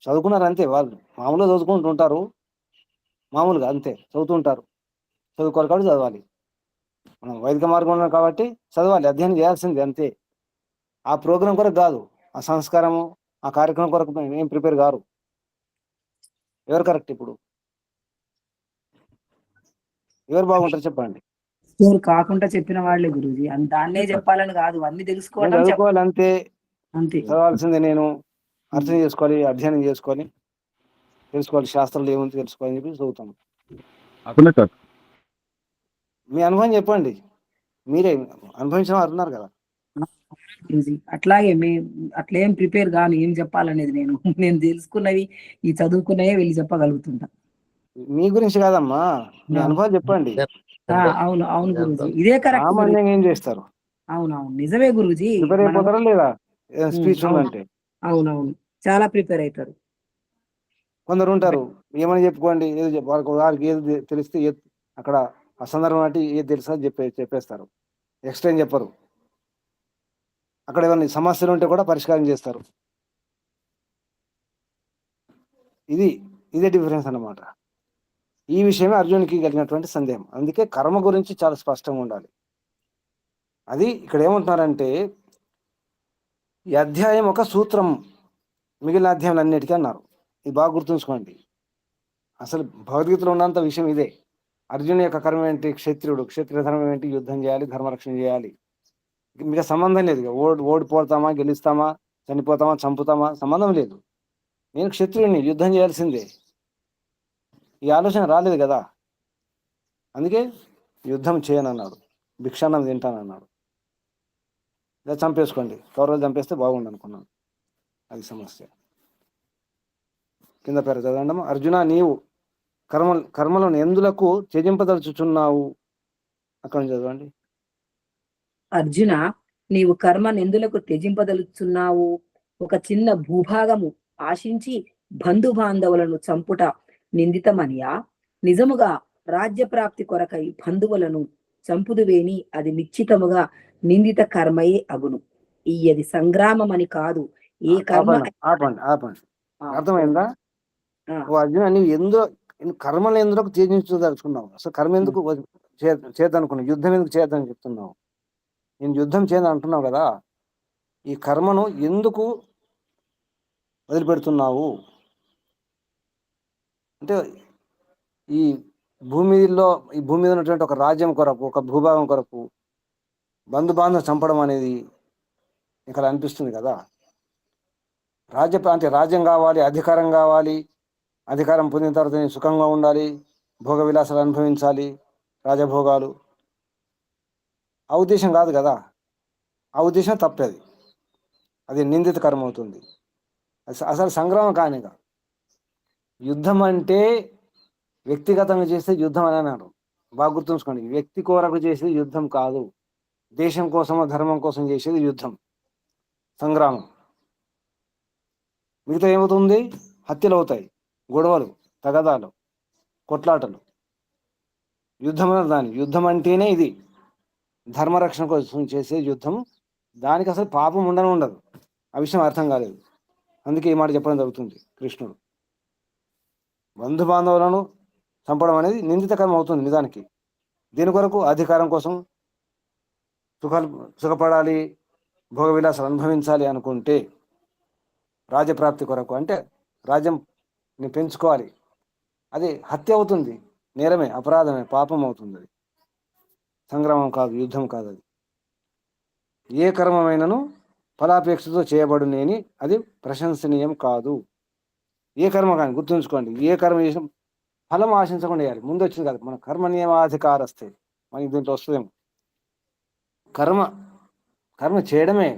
చదువుకున్నారు అంతే. వాళ్ళు మామూలుగా చదువుకుంటూ ఉంటారు, మామూలుగా అంతే చదువుతుంటారు. చదువుకోవాలి కాబట్టి చదవాలి. మనం వైదిక మార్గం ఉన్నాం కాబట్టి చదవాలి, అధ్యయనం చేయాల్సింది అంతే. ఆ ప్రోగ్రాం కొరకు కాదు, ఆ సంస్కారము, ఆ కార్యక్రమం కొరకు ఏం ప్రిపేర్ కారు. ఎవరు కరెక్ట్? ఇప్పుడు ఎవరు బాగుంటారు చెప్పండి? కాకుండా చెప్పిన వాళ్ళే గురూజీ. దాన్నే చెప్పాలని కాదు, అన్ని తెలుసుకోవడం చదువుకోవాలి అంతే. అంతే చదవాల్సిందే. నేను అర్థం చేసుకోవాలి, అధ్యయనం చేసుకోవాలి, తెలుసుకోవాలి, శాస్త్రాలు ఏముంది తెలుసుకోవాలని చెప్పి చదువుతాను. అట్లనే కాదు, మీ అనుభవం చెప్పండి, మీరే అనుభవించిన వారు ఉన్నారు కదా. అట్లాగే అట్లేం ప్రిపేర్ కాను, ఏం చెప్పాలనేది నేను తెలుసుకున్నవి, ఈ చదువుకున్నవే వెళ్ళి చెప్పగలుగుతుంటా. మీ గురించి కాదమ్మా, మీ అనుభవం చెప్పండి. అవును అవును గురూజీ, ఇదే కరెక్ట్. సామాన్యంగా ఏం చేస్తారు? అవునవును, నిజమే గురూజీ. ప్రిపేర్ అయిపోతారా లేదా స్పీచ్ ఉందంటే? అవునవును, చాలా ప్రిపేర్ అవుతారు. కొందరు ఉంటారు, ఏమని చెప్పుకోండి, ఏదో వాళ్ళకి ఏది తెలిస్తే అక్కడ ఆ సందర్భం అంటే ఏది తెలుసా చెప్పేస్తారు, ఎక్స్ప్లెయిన్ చెప్పరు. అక్కడ ఏమైనా సమస్యలు ఉంటే కూడా పరిష్కారం చేస్తారు. ఇదే డిఫరెన్స్ అన్నమాట. ఈ విషయమే అర్జునునికి కలిగినటువంటి సందేహం. అందుకే కర్మ గురించి చాలా స్పష్టంగా ఉండాలి. అది ఇక్కడ ఏమంటున్నారంటే, ఈ అధ్యాయం ఒక సూత్రం, మిగిలిన అధ్యాయం అన్నిటికీ అన్నారు. ఇది బాగా గుర్తుంచుకోండి. అసలు భగవద్గీతలో ఉన్నంత విషయం ఇదే. అర్జును యొక్క కర్మ ఏంటి? క్షత్రియుడు. క్షత్రియ ధర్మం ఏంటి? యుద్ధం చేయాలి, ధర్మరక్షణ చేయాలి. మీకు సంబంధం లేదు. ఓడిపోతామా, గెలుస్తామా, చనిపోతామా, చంపుతామా, సంబంధం లేదు. నేను క్షత్రియుడిని, యుద్ధం చేయాల్సిందే. ఈ ఆలోచన రాలేదు కదా. అందుకే యుద్ధం చేయనన్నాడు, భిక్షాన్నం తింటానన్నాడు. ఇలా చంపేసుకోండి, కౌరవులు చంపేస్తే బాగుండు అనుకున్నాను. అది సమస్య. కింద పేరు చదవండి. అర్జున, నీవు కర్మలను ఎందులకు త్యజింపదలుచుచున్నావు? అక్కడ నుంచి చదవండి. అర్జున, నీవు కర్మనెందులకు త్యజింపదలుచున్నావు? ఒక చిన్న భూభాగము ఆశించి బంధుబాంధవులను చంపుట నిందితమనియా? నిజముగా రాజ్యప్రాప్తి కొరకై బంధువులను చంపుదువేని అది నిశ్చితముగా నిందిత కర్మయే అగును. ఇయ్యది సంగ్రామమని కాదు, ఏ కర్మ. ఆపండి. అర్థమైందా? ఓ అర్జున, నీవు కర్మలు ఎందుకు త్యజించదలుచుకున్నావు? అసలు కర్మ ఎందుకు చేద్దనుకున్నావు? యుద్ధం ఎందుకు చేయద్దని చెప్తున్నావు? నేను యుద్ధం చేయదని అంటున్నావు కదా. ఈ కర్మను ఎందుకు వదిలిపెడుతున్నావు అంటే, ఈ భూమి మీద ఉన్నటువంటి ఒక రాజ్యం కొరకు, ఒక భూభాగం కొరకు బంధుబాంధవం చంపడం అనేది ఇక్కడ అనిపిస్తుంది కదా. రాజ్యం కావాలి, అధికారం కావాలి, అధికారం పొందిన తర్వాత నేను సుఖంగా ఉండాలి, భోగ విలాసాలు అనుభవించాలి, రాజభోగాలు. ఆ ఉద్దేశం కాదు కదా. ఆ ఉద్దేశం తప్పేది, అది నిందిత కర్మ అవుతుంది. అసలు సంగ్రామం కానిగా. యుద్ధం అంటే వ్యక్తిగతంగా చేస్తే యుద్ధం అని అన్నారు. బాగా గుర్తుంచుకోండి, వ్యక్తి కొరకు చేసేది యుద్ధం కాదు. దేశం కోసమో ధర్మం కోసం చేసేది యుద్ధం, సంగ్రామం. మిగతా ఏమవుతుంది? హత్యలు అవుతాయి, గొడవలు, తగదాలు, కొట్లాటలు. యుద్ధం అంటేనే ఇది, ధర్మరక్షణ కోసం చేసే యుద్ధం. దానికి అసలు పాపం ఉండదు. ఆ విషయం అర్థం కాలేదు. అందుకే ఈ మాట చెప్పడం జరుగుతుంది. కృష్ణుడు బంధుబాంధవులను చంపడం అనేది నిందిత కర్మ అవుతుంది నిజానికి. దీని కొరకు అధికారం కోసం, సుఖపడాలి, భోగ విలాసాలు అనుభవించాలి అనుకుంటే, రాజ్యప్రాప్తి కొరకు అంటే రాజ్యంని పెంచుకోవాలి, అది హత్య అవుతుంది, నేరమే, అపరాధమే, పాపం అవుతుంది. అది సంగ్రామం కాదు, యుద్ధం కాదు. అది ఏ కర్మమైనను ఫలాపేక్షతో చేయబడునేని అది ప్రశంసనీయం కాదు. ఏ కర్మ కానీ గుర్తుంచుకోండి, ఏ కర్మ చేసినా ఫలం ఆశించకుండా చేయాలి. ముందు వచ్చింది కాదు, మన కర్మ నియమాధికారస్తే మనకి దీంట్లో వస్తుందేమో. కర్మ కర్మ చేయడమే,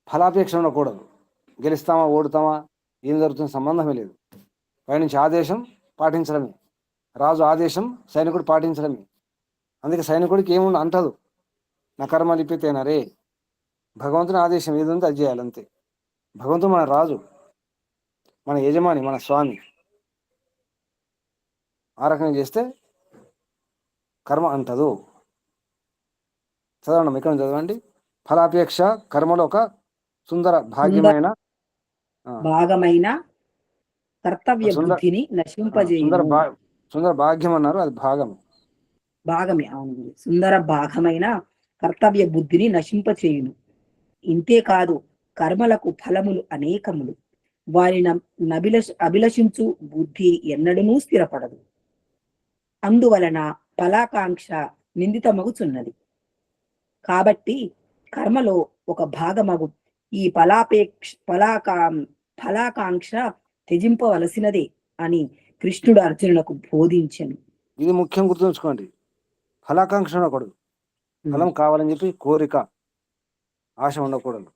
ఫలాపేక్ష ఉండకూడదు. గెలుస్తామా ఓడుతామా ఏం జరుగుతుంది సంబంధమే లేదు. పైనుంచి ఆదేశం పాటించడమే, రాజు ఆదేశం సైనికుడు పాటించడమే. అందుకే సైనికుడికి ఏముంది అంటదు, నా కర్మ లిపితేనా రే, భగవంతుని ఆదేశం ఏది ఉందో అది చేయాలి అంతే. భగవంతుడు మన రాజు, మన యజమాని, మన స్వామి. ఆ రకంగా చేస్తే కర్మ అంటదు. చదవండి, ఇక్కడ చదవండి. ఫలాపేక్ష కర్మలో ఒక సుందర భాగ్యమైన భాగమైన కర్తవ్య సుందర బుద్ధిని సుందర నశింపజేయును. సుందర భాగ్యం అన్నారు, అది భాగం. భాగమే, అవును. సుందర భాగమైన కర్తవ్య బుద్ధిని నశింపచేయును. ఇంతేకాదు కర్మలకు ఫలములు అనేకములు. వారిని అభిలషించు బుద్ధి ఎన్నడూ స్థిరపడదు. అందువలన ఫలాకాంక్ష నిందితమగుచున్నది. కాబట్టి కర్మలో ఒక భాగమగు ఈ ఫలాకాంక్ష త్యజింపవలసినదే అని కృష్ణుడు అర్జునులకు బోధించెను. ఇది ముఖ్యం, గుర్తుంచుకోండి. ఫలాకాంక్ష ఉండకూడదు, ఫలం కావాలని చెప్పి కోరిక ఆశ ఉండకూడదు.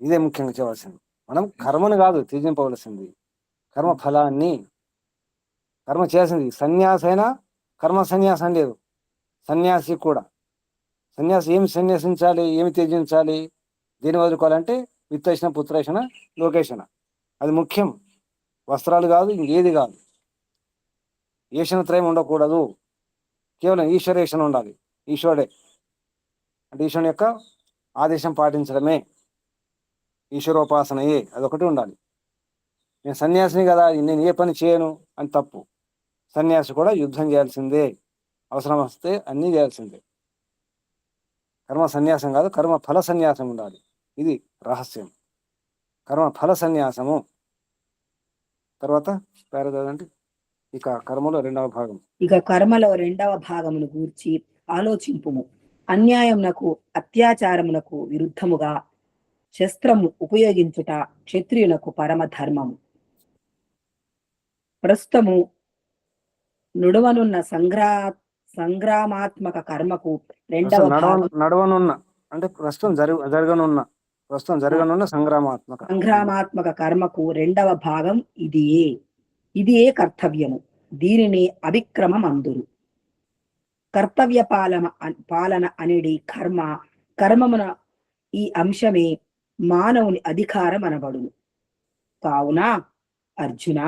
ఇదే ముఖ్యంగా చేయవలసింది. మనం కర్మను కాదు త్యజింపవలసింది, కర్మ ఫలాన్ని. కర్మ చేసింది సన్యాసైనా కర్మ సన్యాసం లేదు. సన్యాసి కూడా సన్యాసి ఏమి సన్యాసించాలి, ఏమి త్యజించాలి, దేని వదులుకోవాలంటే విత్తేషణ పుత్రేషణ లోకేషణ, అది ముఖ్యం. వస్త్రాలు కాదు, ఇంకేది కాదు. ఈశనత్రయం ఉండకూడదు, కేవలం ఈశ్వరేషణ ఉండాలి. ఈశ్వరుడే అంటే ఈశ్వరుని యొక్క ఆదేశం పాటించడమే, ఈశ్వరోపాసనయే, అదొకటి ఉండాలి. నేను సన్యాసిని కదా, నేను ఏ పని చేయను అని తప్పు. సన్యాసి కూడా యుద్ధం చేయాల్సిందే, అవసరం వస్తే అన్నీ చేయాల్సిందే. కర్మ సన్యాసం కాదు, కర్మ ఫల సన్యాసం ఉండాలి. ఇది రహస్యం, కర్మ ఫల సన్యాసము. తర్వాత పేరదండి, ఇక కర్మలో రెండవ భాగం. ఇక కర్మలో రెండవ భాగమును గూర్చి ఆలోచింపుము. అన్యాయమునకు అత్యాచారమునకు విరుద్ధముగా శస్త్రము ఉపయోగించుట క్షత్రియునకు పరమ ధర్మము. ప్రస్తుతము నుడవనున్న సంగ్రామాత్మక కర్మకు రెండవ భాగం. నడవనున్న అంటే ప్రస్తుతం జరగనున్న సంగ్రామాత్మక కర్మకు రెండవ భాగం ఇదియే కర్తవ్యము. దీనిని అభిక్రమం అందురు. కర్తవ్య పాలన అనేది కర్మమున ఈ అంశమే మానవుని అధికారం అనబడును. కావున అర్జున,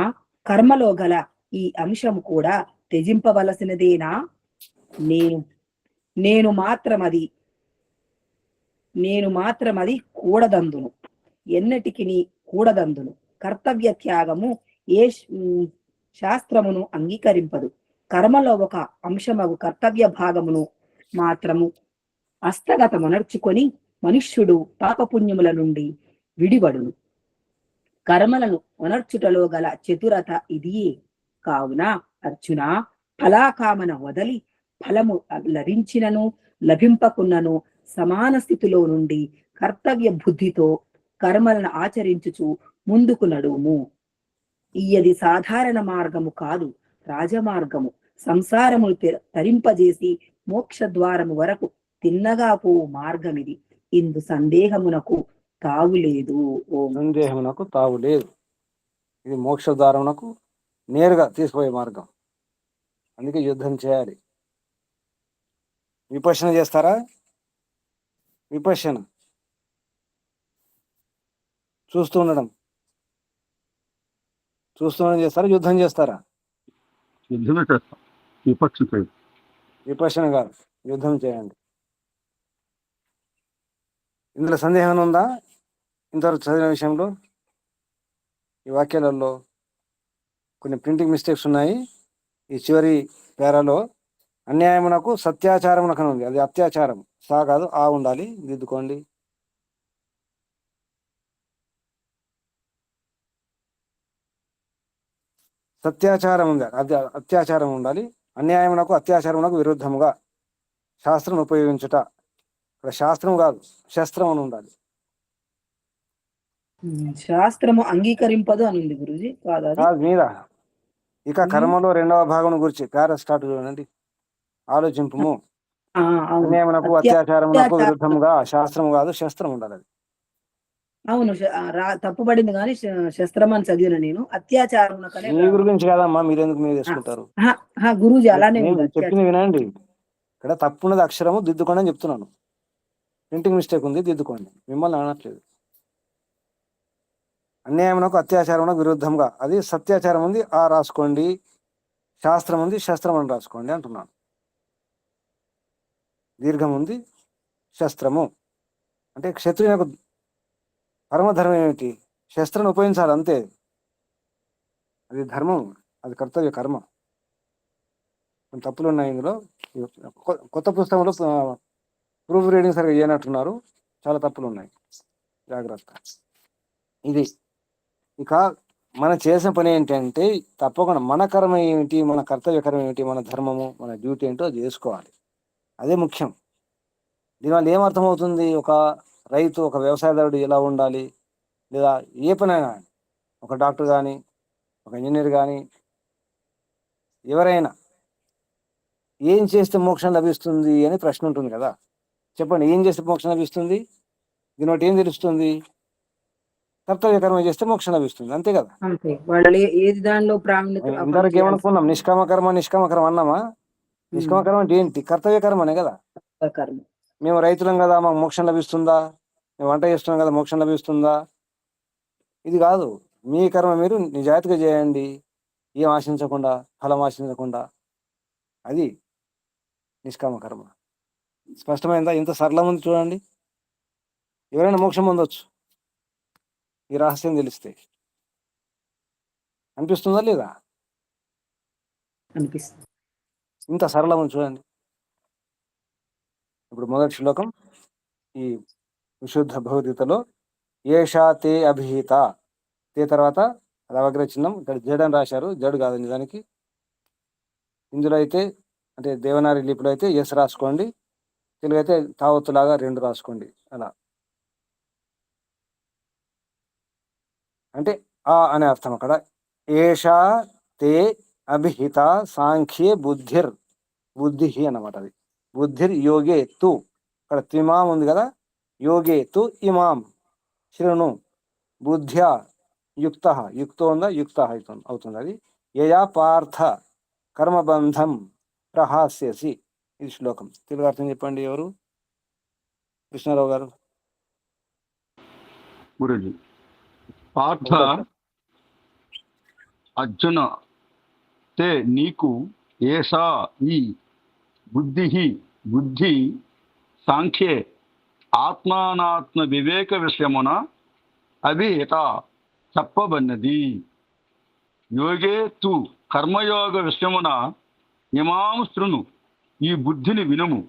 కర్మలో గల ఈ అంశము కూడా త్యజింపవలసినదేనా? నేను మాత్రమది కూడదందును, ఎన్నటికి కూడదందును. కర్తవ్య త్యాగము ఏ శాస్త్రమును అంగీకరింపదు. కర్మలో ఒక అంశమగు కర్తవ్య భాగమును మాత్రము హస్తగతమునర్చుకొని మనుష్యుడు పాపపుణ్యముల నుండి విడివడును. కర్మలను ఉనర్చుటలో గల చతురత ఇదియే. కావున అర్జున, ఫలాకామన వదలి ఫలము లభించినను లభింపకున్నను సమాన స్థితిలో నుండి కర్తవ్య బుద్ధితో కర్మలను ఆచరించుచు ముందుకు నడుము. ఇయ్యది సాధారణ మార్గము కాదు, రాజమార్గము. సంసారమును తరింపజేసి మోక్ష ద్వారము వరకు తిన్నగా పోవు మార్గమిది. ఇందు సందేహమునకు తావులేదు. ఇది మోక్ష ద్వారమునకు నేరుగా తీసుకుపోయే మార్గం. అందుకే యుద్ధం చేయాలి. విపశ్యన చేస్తారా? విపశ్యన చూస్తూ ఉండడం చేస్తారా, యుద్ధం చేస్తారా? యుద్ధమే చేస్తాం, విపశ్యన కాదు, యుద్ధం చేయండి. ఇందులో సందేహం ఉందా? ఇంతవరకు చదివిన విషయంలో ఈ వాక్యాలలో కొన్ని ప్రింటింగ్ మిస్టేక్స్ ఉన్నాయి. ఈ చివరి పేరాలో అన్యాయమునకు సత్యాచారమునకు ఉంది, అది అత్యాచారం. సా కాదు, ఆ ఉండాలి, దిద్దుకోండి. సత్యాచారం ఉంది, అది అత్యాచారం ఉండాలి. అన్యాయమునకు అత్యాచారమునకు విరుద్ధముగా శాస్త్రం ఉపయోగించుట. ఇక్కడ శాస్త్రం కాదు, శస్త్రం అని ఉండాలి. శాస్త్రము అంగీకరింపదు అని ఉంది గురుజీ, కాదు అది? కాదు మీద. ఇక ఉమ్. కర్మలో రెండవ భాగం గురించి పారా స్టార్ట్ చూడండి. ఆలోచింపము. అవును. అన్యాయమునకు అత్యాచారమునకు విరుద్ధముగా శాస్త్రము కాదు శస్త్రం ఉండాలి. అది అవును, తప్పుపడింది కానీ శస్త్రం అని చదివిన నేను. అత్యాచారం మీ గురించి కాదమ్మా, మీరెందుకు మీరు చేసుకుంటారు? గురూజీ అలానే నేను ఉంది. చెప్పింది వినండి. ఇక్కడ తప్పున్నది అక్షరము దిద్దుకోండి అని చెప్తున్నాను. ప్రింటింగ్ మిస్టేక్ ఉంది, దిద్దుకోండి. మిమ్మల్ని అనట్లేదు. అన్యాయమునకు అత్యాచారమునకు విరుద్ధంగా, అది సత్యాచారం ఉంది ఆ రాసుకోండి, శాస్త్రం ఉంది శస్త్రం అని రాసుకోండి అంటున్నాను. దీర్ఘం ఉంది శస్త్రము అంటే క్షత్రియునకు పరమధర్మం ఏమిటి? శస్త్రాన్ని ఉపయోగించాలి అంతే. అది ధర్మం, అది కర్తవ్య కర్మ. కొన్ని తప్పులు ఉన్నాయి ఇందులో. కొత్త పుస్తకంలో ప్రూఫ్ రీడింగ్ సరిగా చేయనట్టున్నారు, చాలా తప్పులు ఉన్నాయి, జాగ్రత్త. ఇది ఇక మనం చేసిన పని ఏంటంటే తప్పకుండా మన కర్మ ఏమిటి, మన కర్తవ్య కర్మ ఏమిటి, మన ధర్మము మన డ్యూటీ ఏంటో అది చేసుకోవాలి. అదే ముఖ్యం. దీనివల్ల ఏమర్థమవుతుంది? ఒక రైతు, ఒక వ్యవసాయదారుడు ఎలా ఉండాలి, లేదా ఏ పనైనా, ఒక డాక్టర్ కానీ, ఒక ఇంజనీర్ కానీ, ఎవరైనా ఏం చేస్తే మోక్షం లభిస్తుంది అని ప్రశ్న ఉంటుంది కదా. చెప్పండి, ఏం చేస్తే మోక్షం లభిస్తుంది? దీని బట్టి ఏం తెలుస్తుంది? కర్తవ్య కర్మ చేస్తే మోక్షం లభిస్తుంది, అంతే కదా. అంతే. వాళ్ళు ఏది దానిలో ప్రావీణ్యత ఇంతవరకు ఏమనుకున్నాం? నిష్కామ కర్మ నిష్కామ కర్మ అన్నామా? నిష్కామ కర్మ అంటే ఏంటి? కర్తవ్య కర్మనే కదా. కర్మ. మేము రైతులం కదా, మాకు మోక్షం లభిస్తుందా? మేము వంట చేస్తున్నాం కదా, మోక్షం లభిస్తుందా? ఇది కాదు. మీ కర్మ మీరు నిజాయితీగా చేయండి, ఏం ఆశించకుండా, ఫలం ఆశించకుండా. అది నిష్కామ కర్మ. స్పష్టమైందా? ఇంత సరళం ఉంది చూడండి. ఎవరైనా మోక్షం పొందొచ్చు ఈ రహస్యం తెలిస్తే. అనిపిస్తుందా లేదా? అనిపిస్తుంది. ఇంత సరళం ఉంది చూడండి. ఇప్పుడు మొదటి శ్లోకం ఈ విశుద్ధ భగవద్గీతలో, ఏషా తే అభిహిత. తే తర్వాత అది అవగ్రహ చిహ్నం, ఇక్కడ జడ్ అని రాశారు, జడ్ కాదు నిజానికి. ఇందులో అయితే అంటే దేవనారి లిపిలో అయితే ఎస్ రాసుకోండి, తెలుగు అయితే తావత్తులాగా 2 రాసుకోండి. అలా అంటే ఆ అనే అర్థం అక్కడ. ఏషా తే అభిహిత సాంఖ్యే బుద్ధిర్, బుద్ధి అన్నమాట. అది బుద్ధిర్ యోగే తు, అక్కడ త్రిమాం ఉంది కదా, యోగే తు ఇమాం శృణు బుద్ధ్యా యుక్త, యుక్తో ఉందా యుక్త అవుతుంది. అది యయా పార్థ కర్మబంధం ప్రహాస్యసి. ఇది శ్లోకం. తెలుగు అర్థం చెప్పండి ఎవరు? కృష్ణారావు గారు. గురుజీ, పార్థ అర్జున తే నీకు ఏషా ఈ బుద్ధి సాంఖ్యే ఆత్మానాత్మ వివేక విషయమున అభిహిత చెప్పబడినది. యోగే తు కర్మయోగ విషయమున ఇమాం శృణు ఈ బుద్ధిని వినుము.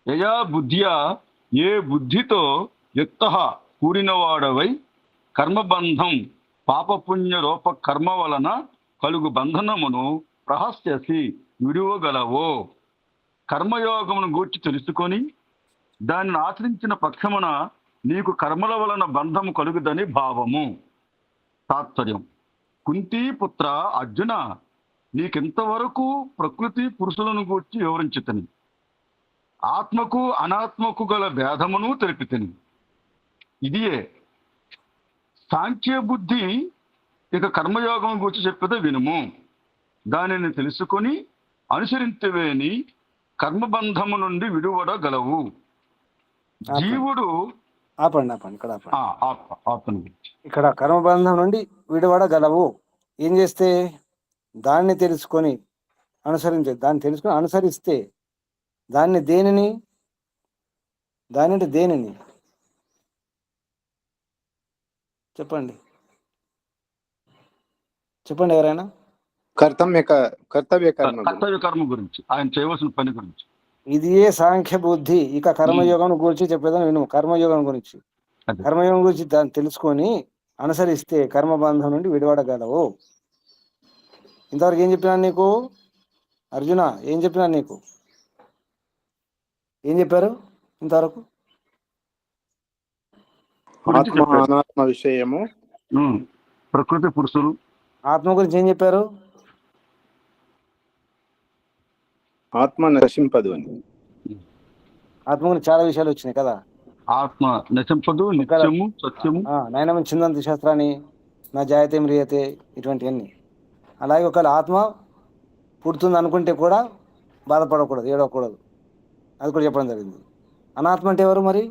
యయా బుద్ధ్యా ఏ బుద్ధితో యుక్త కూడినవాడవై కర్మబంధం పాపపుణ్య రూప కర్మ వలన కలుగు బంధనమును ప్రహస్యసి విడువగలవో. కర్మయోగమును గూర్చి తెలుసుకొని దానిని ఆచరించిన పక్షమున నీకు కర్మల వలన బంధము కలుగుదని భావము. తాత్పర్యం: కుంతీపుత్ర అర్జున, నీకింతవరకు ప్రకృతి పురుషులను గూర్చి వివరించితిని, ఆత్మకు అనాత్మకు గల భేదమును తెలిపితిని. ఇదియే సాంఖ్య బుద్ధి. ఇక కర్మయోగం గురించి చెప్పేది వినుము. దానిని తెలుసుకొని అనుసరించవేని కర్మబంధము నుండి విడువడగలవు. జీవుడు ఆపండి ఇక్కడ ఆపండి. ఇక్కడ కర్మబంధం నుండి విడవడగలవు. ఏం చేస్తే? దాన్ని తెలుసుకొని అనుసరించే, దాన్ని తెలుసుకొని అనుసరిస్తే. దాన్ని దేనిని? దాని అంటే దేనిని చెప్పండి, చెప్పండి ఎవరైనా. కర్తవ్య కర్మ గురించి, ఆయన చేయవలసిన పని గురించి. ఇది ఏ సాంఖ్య బుద్ధి. ఇక కర్మయోగం గురించి చెప్పేదాన్ని విను. కర్మయోగం గురించి, కర్మయోగం గురించి దాన్ని తెలుసుకొని అనుసరిస్తే కర్మబంధం నుండి విడివడగలవు. ఇంతవరకు ఏం చెప్పినాను నీకు అర్జున? ఏం చెప్పినాను నీకు? ఏం చెప్పారు ఇంతవరకు? గురించి ఆత్మ చెప్పారు. అనాత్మ విషయము, ప్రకృతి పురుషులు, ఆత్మ గురించి ఏం చెప్పారు? ఆత్మ నశింపదు అని. ఆత్మ గురించి చాలా విషయాలు వచ్చినాయి కదా. ఆత్మ నశింపదు, నిత్యము, సత్యము. నయనం చిందంతి శాస్త్రాన్ని, నా జాయతే మ్రియతే, ఇటువంటివన్నీ. అలాగే ఒకవేళ ఆత్మ పుడుతుంది అనుకుంటే కూడా బాధపడకూడదు, ఏడవకూడదు, అది కూడా చెప్పడం జరిగింది. అనాత్మ అంటే ఎవరు మరి?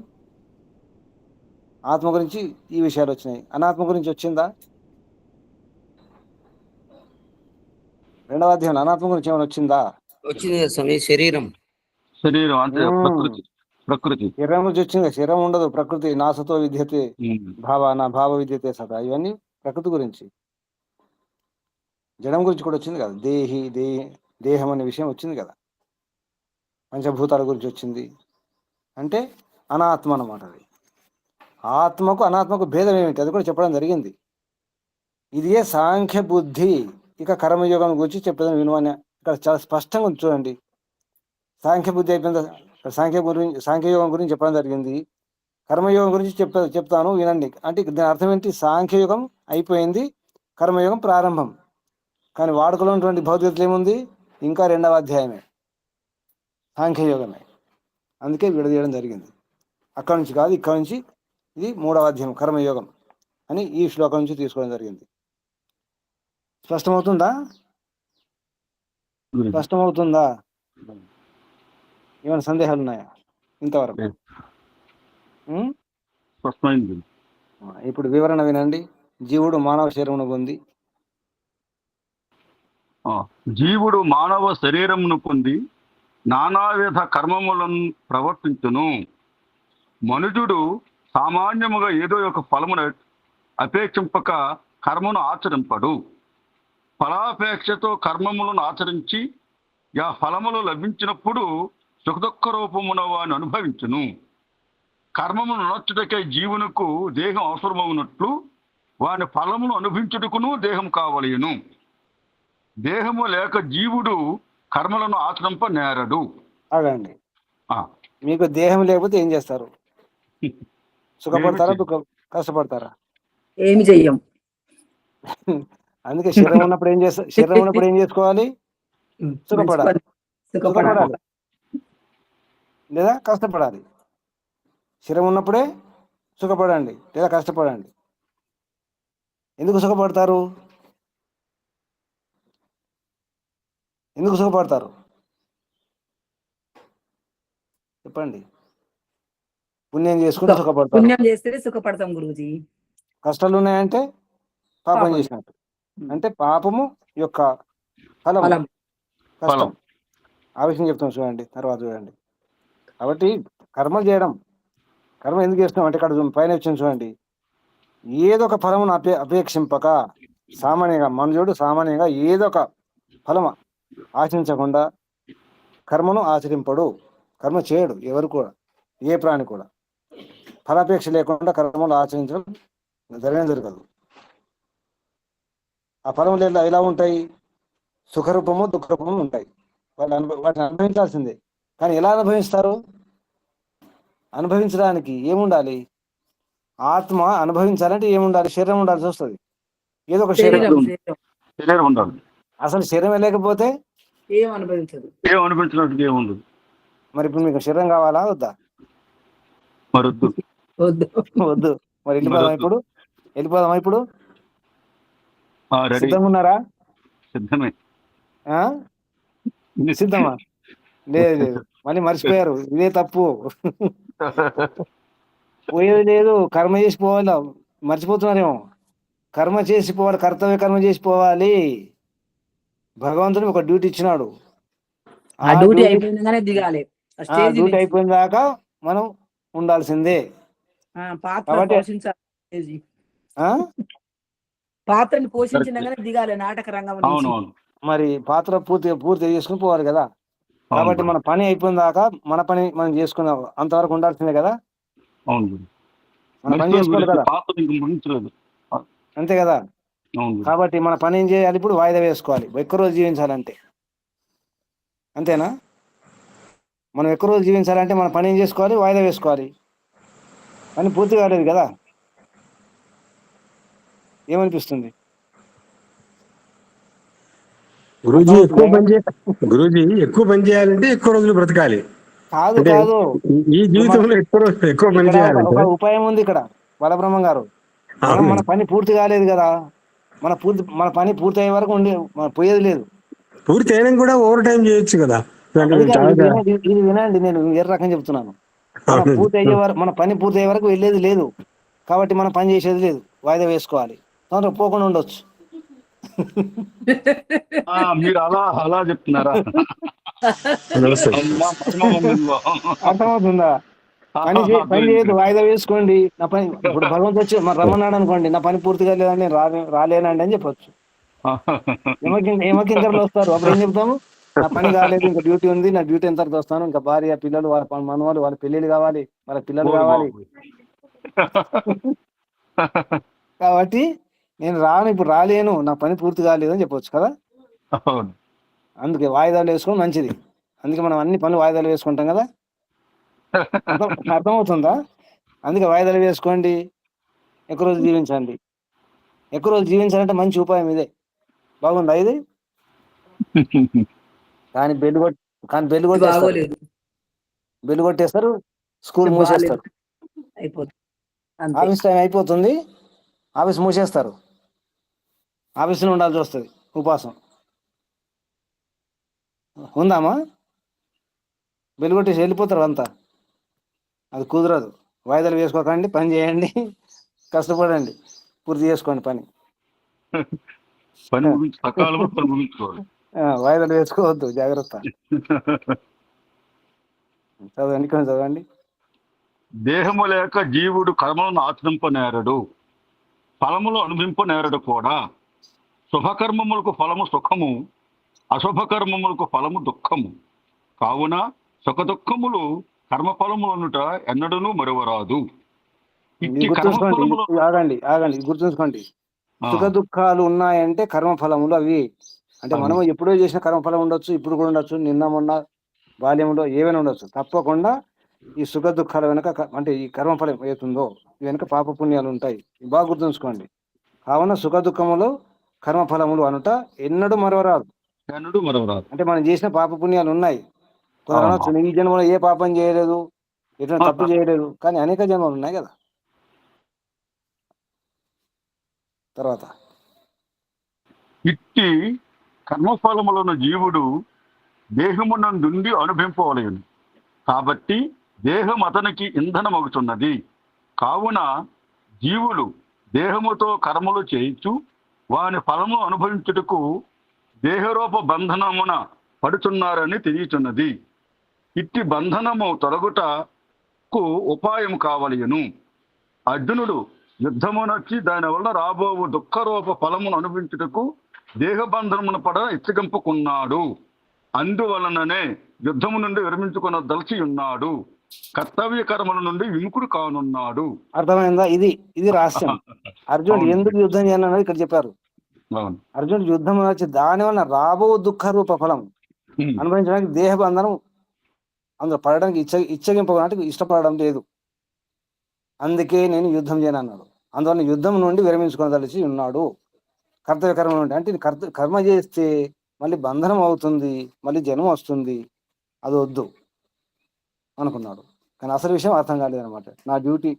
ఆత్మ గురించి ఈ విషయాలు వచ్చినాయి. అనాత్మ గురించి వచ్చిందా? 2వ అధ్యాయం అనాత్మ గురించి ఏమైనా వచ్చిందా? వచ్చింది కదా స్వామి, శరీరం. శరీరం అంటే ప్రకృతి. ప్రకృతి శరీరం గురించి వచ్చింది. శరీరం ఉండదు, ప్రకృతి. నాసతో విద్యతే నా భావ విద్యతే సదా, ఇవన్నీ ప్రకృతి గురించి. జడం గురించి కూడా వచ్చింది కదా, దేహం అనే విషయం వచ్చింది కదా. పంచభూతాల గురించి వచ్చింది. అంటే అనాత్మ అన్నమాట. అది ఆత్మకు అనాత్మకు భేదం ఏమిటి, అది కూడా చెప్పడం జరిగింది. ఇదే సాంఖ్య బుద్ధి. ఇక కర్మయోగం గురించి చెప్పేదని వినువని ఇక్కడ చాలా స్పష్టంగా ఉంది చూడండి. సాంఖ్య బుద్ధి అయిపోయింది, సాంఖ్యయోగం గురించి చెప్పడం జరిగింది. కర్మయోగం గురించి చెప్తాను వినండి. అంటే దాని అర్థం ఏంటి? సాంఖ్యయుగం అయిపోయింది, కర్మయోగం ప్రారంభం. కానీ వాడుకలో ఉన్నటువంటి భౌతికతలు ఏముంది? ఇంకా 2వ అధ్యాయమే, సాంఖ్యయోగమే. అందుకే విడదీయడం జరిగింది. అక్కడి నుంచి కాదు, ఇక్కడ నుంచి. ఇది 3వ అధ్యాయం కర్మయోగం అని ఈ శ్లోకం నుంచి తీసుకోవడం జరిగింది. స్పష్టమవుతుందా? స్పష్టమవుతుందా? ఏమైనా సందేహాలు ఉన్నాయా ఇంతవరకు? స్పష్టమైంది. ఇప్పుడు వివరణ వినండి. జీవుడు మానవ శరీరమును పొంది జీవుడు మానవ శరీరమును పొంది నానావిధ కర్మములను ప్రవర్తించును. మనుజుడు సామాన్యముగా ఏదో ఒక ఫలమును అపేక్షింపక కర్మను ఆచరింపడు. ఫలాపేక్షతో కర్మములను ఆచరించి ఆ ఫలములు లభించినప్పుడు సుఖదుఖ రూపమున వాని అనుభవించును. కర్మమును నొచ్చుటకై జీవునకు దేహం అవసరమవునట్లు వాని ఫలమును అనుభవించుటకును దేహం కావలేను. దేహము లేక జీవుడు కర్మలను ఆచరింప నేరడు. అదండి. మీకు దేహం లేకపోతే ఏం చేస్తారు? సుఖపడతారా, కష్టపడతారా? ఏమి చెయ్యం. అందుకే శరీరం ఉన్నప్పుడు ఏం చేస్తారు? శరీరం ఉన్నప్పుడు ఏం చేసుకోవాలి? సుఖపడాలి, లేదా కష్టపడాలి. శరీరం ఉన్నప్పుడే సుఖపడండి లేదా కష్టపడండి. ఎందుకు సుఖపడతారు? ఎందుకు సుఖపడతారు చెప్పండి. పుణ్యం చేసుకుంటే సుఖపడతారు. పుణ్యం చేస్తే సుఖపడతాం గురూజీ. కష్టాలు ఉన్నాయంటే పాపం చేసినట్టు. అంటే పాపము యొక్క ఫలం కష్టం. ఆ విషయం చెప్తాం చూడండి, తర్వాత చూడండి. కాబట్టి కర్మలు చేయడం, కర్మ ఎందుకు చేస్తున్నాం అంటే ఇక్కడ పైన వచ్చింది చూడండి. ఏదో ఒక ఫలమును అపేక్షింపక, సామాన్యంగా మనుషుడు సామాన్యంగా ఏదో ఒక ఫలము ఆశించకుండా కర్మను ఆచరింపడు. కర్మ చేయడు ఎవరు కూడా, ఏ ప్రాణి కూడా. ఫలాపేక్ష లేకుండా కర్మలు ఆచరించడం జరగదు. ఆ ఫలములు ఎలా ఉంటాయి? సుఖరూపము దుఃఖరూపము ఉంటాయి. వాటిని అనుభవించాల్సిందే. కానీ ఎలా అనుభవిస్తారు? అనుభవించడానికి ఏముండాలి? ఆత్మ అనుభవించాలంటే ఏముండాలి? శరీరం ఉండాల్సి వస్తుంది. ఏదో ఒక శరీరం ఉండాలి. అసలు శరీరం లేకపోతే ఏం అనుభవించదు, ఏం అనిపించినట్టు ఏముండదు. మరి ఇప్పుడు మీకు శరీరం కావాలా వద్దా? మరి వద్దు. మరి వెళ్ళిపోదామా ఇప్పుడు? సిద్ధంగా ఉన్నారా? సిద్ధమే. సిద్ధమా? లేదు, మళ్ళీ మర్చిపోయారు. ఇదే తప్పు. పోయేది లేదు, కర్మ చేసి పోవాలి. మర్చిపోతున్నారేమో. కర్మ చేసి పోవాలి, కర్తవ్య కర్మ చేసి పోవాలి. భగవంతుడు ఒక డ్యూటీ ఇచ్చినాడు. ఆ డ్యూటీ అయిపోయిందనే దిగాలి. డ్యూటీ అయిపోయిన దాకా మనం ఉండాల్సిందే. పాత్రని పోషించినగానే దిగాలి నాటక రంగం. మరి పాత్ర పూర్తి చేసుకుని పోవాలి కదా. కాబట్టి మన పని అయిపోయిన దాకా మన పని మనం చేసుకున్నాం, అంతవరకు ఉండాల్సిందే కదా. మన పని చేసుకోవాలి కదా, అంతే కదా. కాబట్టి మన పని ఏం చేయాలి? ఇప్పుడు వాయిదా వేసుకోవాలి. ఎక్కువ రోజు జీవించాలంటే, అంతేనా? మనం ఎక్కువ రోజు జీవించాలంటే మన పని ఏం చేసుకోవాలి? వాయిదా వేసుకోవాలి. పని పూర్తి కాలేదు కదా. ఏమనిపిస్తుంది? గురూజీ ఎక్కువ అర్థమవుతుందా? పని చేయ గురూజీ ఎక్కువ పని చేయాలంటే ఎక్కువ రోజులు బ్రతకాలి. కాదు అంటే కాదు, ఈ ఇప్పుడు మన జీవితంలో ఎక్కువ పని ఇక్కడ ఒక చేయాలంటే ఉపాయం ఉంది. ఇక్కడ బాలబ్రహ్మం గారు, మన అవునండి. పని పూర్తి కాలేదు కదా, మన పని పూర్తి అయ్యే వరకు పోయేది లేదు. పూర్తి అయినా కూడా ఓవర్ టైం చేయొచ్చు కదా. అంటే అది కాదు, చాలా ఇది వినండి, నేను వేరే రకం చెప్తున్నాను. అవునండి. మన పని పూర్తి అయ్యే వరకు వెళ్ళేది లేదు, కాబట్టి మనం పని చేసేది లేదు, వాయిదా వేసుకోవాలి, తొందర పోకుండా ఉండొచ్చు. మీరు అలా అలా చెప్తున్నారా? నమస్తే. అమ్మా, మర్మం ఉంది ఇందులో. అర్థమవుతుందా? పని చేయదు, వాయిదా వేసుకోండి. నా పని ఇప్పుడు భగవంతు వచ్చి మన రమ్మన్నాడు అనుకోండి, నా పని పూర్తిగా లేదని నేను రాలేనండి అని చెప్పొచ్చు. యమకింకర్లు వస్తారు, అప్పుడు ఏం చెప్తాము? నా పని కాలేదు, ఇంకా డ్యూటీ ఉంది, నా డ్యూటీ ఎంత వస్తాను, ఇంకా భార్య పిల్లలు వాళ్ళ మనవాళ్ళు వాళ్ళ పెళ్ళిళ్ళు కావాలి, వాళ్ళ పిల్లలు ఓరి కావాలి. బాబోయ్. కాబట్టి నేను ఇప్పుడు రాలేను, నా పని పూర్తి కాలేదు అని చెప్పొచ్చు కదా. అవును. అందుకే వాయిదాలు వేసుకోవడం మంచిది. అందుకే మనం అన్ని పనులు వాయిదాలు వేసుకుంటాం కదా. అర్థమవుతుందా? అందుకే వాయిదాలు వేసుకోండి, ఎక్కువ రోజు జీవించండి. ఎక్కువ రోజు జీవించాలంటే మంచి ఉపాయం ఇదే. బాగుందా ఇది? కానీ బెల్లు కొట్టేస్తారు, బాగోలేదు, బెల్లు కొట్టేస్తారు, స్కూల్ బాగాలేదు, మూసేస్తారు, అయిపోతుంది అంతే. ఆఫీస్ టైం అయిపోతుంది, ఆఫీస్ మూసేస్తారు, ఆఫీస్లో ఉండాల్సి వస్తుంది ఉపాసం. ఉందామా? బెల్లు కొట్టేసి వెళ్ళిపోతారు అంతా. అది కుదరదు. వాయిదాలు వేసుకోకండి, పని చేయండి, కష్టపడండి, పూర్తి చేసుకోండి పని. పని ముగించి సకాలంలో పని ముగించుకోవాలి. వాయిదాలు వేసుకోవద్దు, జాగ్రత్త. చదవండి, కొంచెం చదవండి. దేహము లేక జీవుడు కర్మలను ఆచరింపనేరడు, ఫలములు అనుభవింపనేరడు కూడా. శుభకర్మములకు ఫలము సుఖము, అశుభకర్మములకు ఫలము దుఃఖము. కావున సుఖ దుఃఖములు కర్మఫలములనుట ఎన్నడూనూ మరువరాదు. ఇట్టి కర్మఫలములు ఆగండి, గుర్తుంచుకోండి. ఆ, సుఖ దుఃఖాలు ఉన్నాయంటే కర్మఫలములు అవి. అంటే అవి. మనం ఎప్పుడో చేసిన కర్మఫలం ఉండొచ్చు, ఇప్పుడు కూడా ఉండొచ్చు, నిన్న మొన్న బాల్యంలో ఏమైనా ఉండొచ్చు. తప్పకుండా ఈ సుఖ దుఃఖాల వెనుక అంటే ఈ కర్మఫలం ఏతుందో వెనుక పాపపుణ్యాలు ఉంటాయి. బాగా గుర్తుంచుకోండి. కావున సుఖ దుఃఖములు కర్మఫలములు అనుట ఎన్నడూ మరవరాదు. ఎన్నడూ మరువరాదు. అంటే మనం చేసిన పాపపుణ్యాలు ఉన్నాయి. కొందరు అవును. అనొచ్చు, ఈ జన్మలో ఏ పాపం చేయలేదు, ఎటువంటి తప్పు చేయలేదు, కానీ అనేక జన్మలు ఉన్నాయి కదా. తర్వాత ఇట్టి కర్మఫలములను జీవుడు దేహమునందుండి అనుభవింపవలెను. కాబట్టి దేహం అతనికి ఇంధనమగుతున్నది. కావున జీవులు దేహముతో కర్మలు చేయించు వాని ఫలము అనుభవించుటకు దేహరూప బంధనమున పడుచున్నారని తెలియచున్నది. ఇట్టి బంధనము తొలగుటకు ఉపాయం కావలయను. అర్జునుడు యుద్ధమునొచ్చి దాని వలన రాబోవు దుఃఖరూప ఫలమును అనుభవించుటకు దేహబంధనమును పడ ఎత్తిగంపుకున్నాడు. అందువలననే యుద్ధము నుండి విరమించుకొనదలచి ఉన్నాడు. కర్తవ్య కర్మల నుండి విముఖుడు కానున్నాడు. అర్థమైందా? ఇది రహస్యం. అర్జునుడు అవును. ఎందుకు యుద్ధం చేయాలన్నది ఇక్కడ చెప్పారు. అవును. అర్జునుడు యుద్ధం వచ్చి దాని వలన రాబో దుఃఖ రూప ఫలం అనుభవించడానికి దేహ బంధనం అందులో పడడానికి ఇచ్చగింపడానికి ఇష్టపడడం లేదు. అందుకే నేను యుద్ధం చేయను అన్నాడు. అందువల్ల యుద్ధం నుండి విరమించుకొనదలిచి ఉన్నాడు. కర్తవ్య కర్మ నుండి అంటే ఇది కర్మ చేస్తే మళ్ళీ బంధనం అవుతుంది, మళ్ళీ జన్మ వస్తుంది, అది వద్దు అనుకున్నాడు. కానీ అసలు విషయం అర్థం కాలేదనమాట. నా డ్యూటీ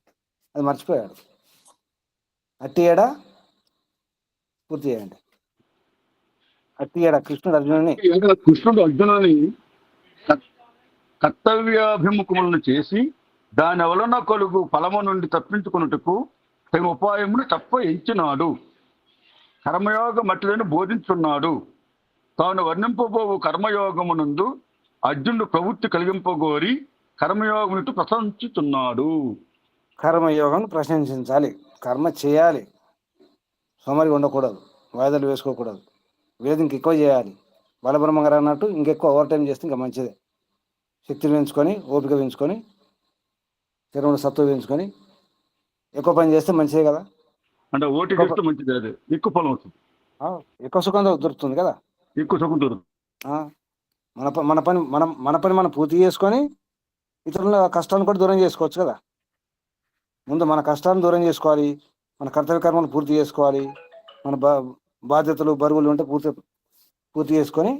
అది మర్చిపోయాడు. అట్టి ఏడా పూర్తి చేయండి. అట్టి ఏడా కృష్ణుడు అర్జునుని కర్తవ్యాభిముఖములను చేసి దాని వలన కలుగు ఫలము నుండి తప్పించుకున్నట్టుకు తగిన ఉపాయమును తప్ప ఎంచినాడు. కర్మయోగ మట్టిలను బోధించున్నాడు. తాను వర్ణింపబోవు కర్మయోగమునందు అర్జునుడు ప్రవృత్తి కలిగింపగోరి కర్మయోగమును ప్రశంసించుతున్నాడు. కర్మయోగం ప్రశంసించాలి, కర్మ చేయాలి, సోమరిగా ఉండకూడదు, వాయిదాలు వేసుకోకూడదు, లేదు ఇంక ఎక్కువ చేయాలి. బాలబ్రహ్మ గారు అన్నట్టు ఇంకెక్కువ ఓవర్ టైం చేస్తే ఇంకా మంచిదే. శక్తిని పెంచుకొని, ఓపిక పెంచుకొని, శరీరంలో సత్తువ పెంచుకొని ఎక్కువ పని చేస్తే మంచిదే కదా. అంటే ఓటి చేస్తే మంచిది, అదే ఎక్కువ ఫలం వస్తుంది, ఎక్కువ సుఖం దొరుకుతుంది కదా. ఎక్కువ సుఖం దొరుకుతుంది. మన పని మనం పూర్తి చేసుకొని ఇతరుల కష్టాలను కూడా దూరం చేసుకోవచ్చు కదా. ముందు మన కష్టాలను దూరం చేసుకోవాలి, మన కర్తవ్య కర్మలు పూర్తి చేసుకోవాలి. మన బాధ్యతలు బరువులు ఉంటే పూర్తి చేసుకొని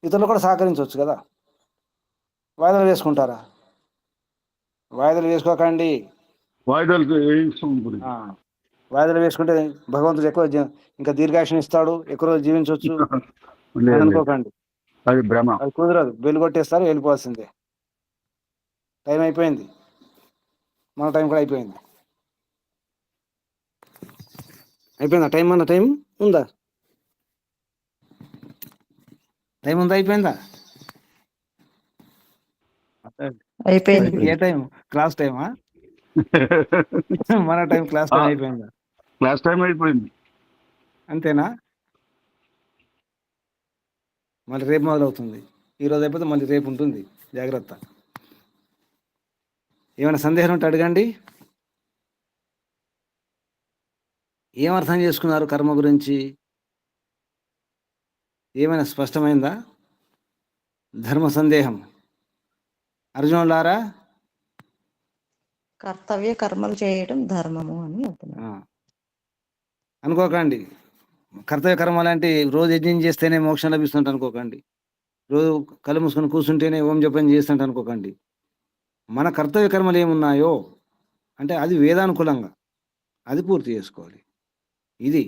ఇతరులు కూడా సహకరించవచ్చు కదా. వాయిదాలు వేసుకుంటారా? వాయిదాలు వేసుకోకండి. వాయిదాలకు వేయిస్తాం గురించి. వాయిదాలు వేసుకుంటే భగవంతుడు ఎక్కువ ఇంకా దీర్ఘాయుష్ని ఇస్తాడు, ఎక్కువ రోజు జీవించవచ్చు అని అనుకోకండి. అది భ్రమ. అది కుదరదు. బెల్లు కొట్టేస్తారు, వెళ్ళిపోవాల్సిందే. టైం అయిపోయింది, మన టైం కూడా అయిపోయింది. అయిపోయిందా టైం? మన టైం ఉందా? టైం ఉందా? అయిపోయిందా? అయిపోయింది. ఏ టైం? క్లాస్ టైమా? మన టైం క్లాస్ టైం అయిపోయిందా? క్లాస్ టైం అయిపోయింది. అంతేనా? మళ్ళీ రేపు మొదలవుతుంది. ఈరోజు అయిపోతే మళ్ళీ రేపు ఉంటుంది. జాగ్రత్త. ఏమైనా సందేహం ఉంటే అడగండి. ఏం అర్థం చేసుకున్నారు కర్మ గురించి? ఏమైనా స్పష్టమైందా? ధర్మ సందేహం అర్జునులారా? కర్తవ్య కర్మలు చేయడం ధర్మము అని అంటున్నారు. అనుకోకండి కర్తవ్య కర్మలు అంటే రోజు యజ్ఞం చేస్తేనే మోక్షం లభిస్తుంట అనుకోకండి. రోజు కళ్ళు మూసుకొని కూర్చుంటేనే ఓం జపం చేస్తుంట అనుకోకండి. మన కర్తవ్య కర్మలు ఏమున్నాయో అంటే అది వేదానుకూలంగా అది పూర్తి చేసుకోవాలి. ఇది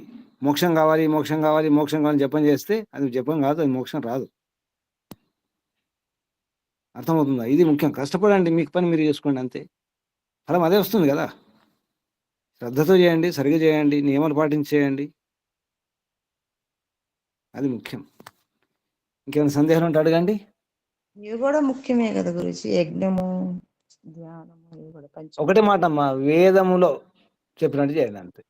మోక్షం కావాలి, మోక్షం కావాలి, మోక్షం కావాలని జపం చేస్తే అది జపం కాదు, అది మోక్షం రాదు. అర్థమవుతుందా? ఇది ముఖ్యం. కష్టపడండి, మీకు పని మీరు చేసుకోండి, అంతే. ఫలం అదే వస్తుంది కదా. శ్రద్ధతో చేయండి, సరిగా చేయండి, నియమాలు పాటించేయండి, అది ముఖ్యం. ఇంకేమైనా సందేహాలు ఉంటే అడగండి. ఇవి కూడా ముఖ్యమే కదా గురించి. యజ్ఞము, ధ్యానము, ఇవి కూడా ఒకటే మాట అమ్మా, వేదములో చెప్పినట్టు చేయాలి, అంతే.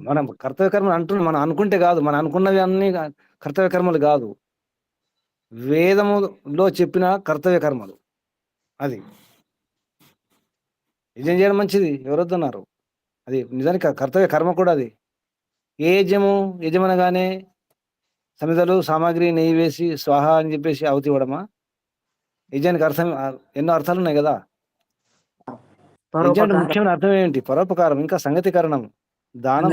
మనం కర్తవ్య కర్మలు అంటున్నాం, మనం అనుకుంటే కాదు. మనం అనుకున్నవి అన్ని కర్తవ్య కర్మలు కాదు, వేదములో చెప్పిన కర్తవ్య కర్మలు. అది యజ్ఞం చేయడం మంచిది, ఎవరొద్దన్నారు. అది నిజానికి కర్తవ్య కర్మ కూడా అది. ఏ యజమనగానే సమిధలు సామాగ్రి నెయ్యి వేసి స్వాహ అని చెప్పేసి ఆవుతి ఇవ్వడమా? యజ్ఞానికి అర్థం ఎన్నో అర్థాలు ఉన్నాయి కదా. యజ్ఞానికి ముఖ్యమైన అర్థం ఏంటి? పరోపకారం, ఇంకా సంగతికరణం, దానం,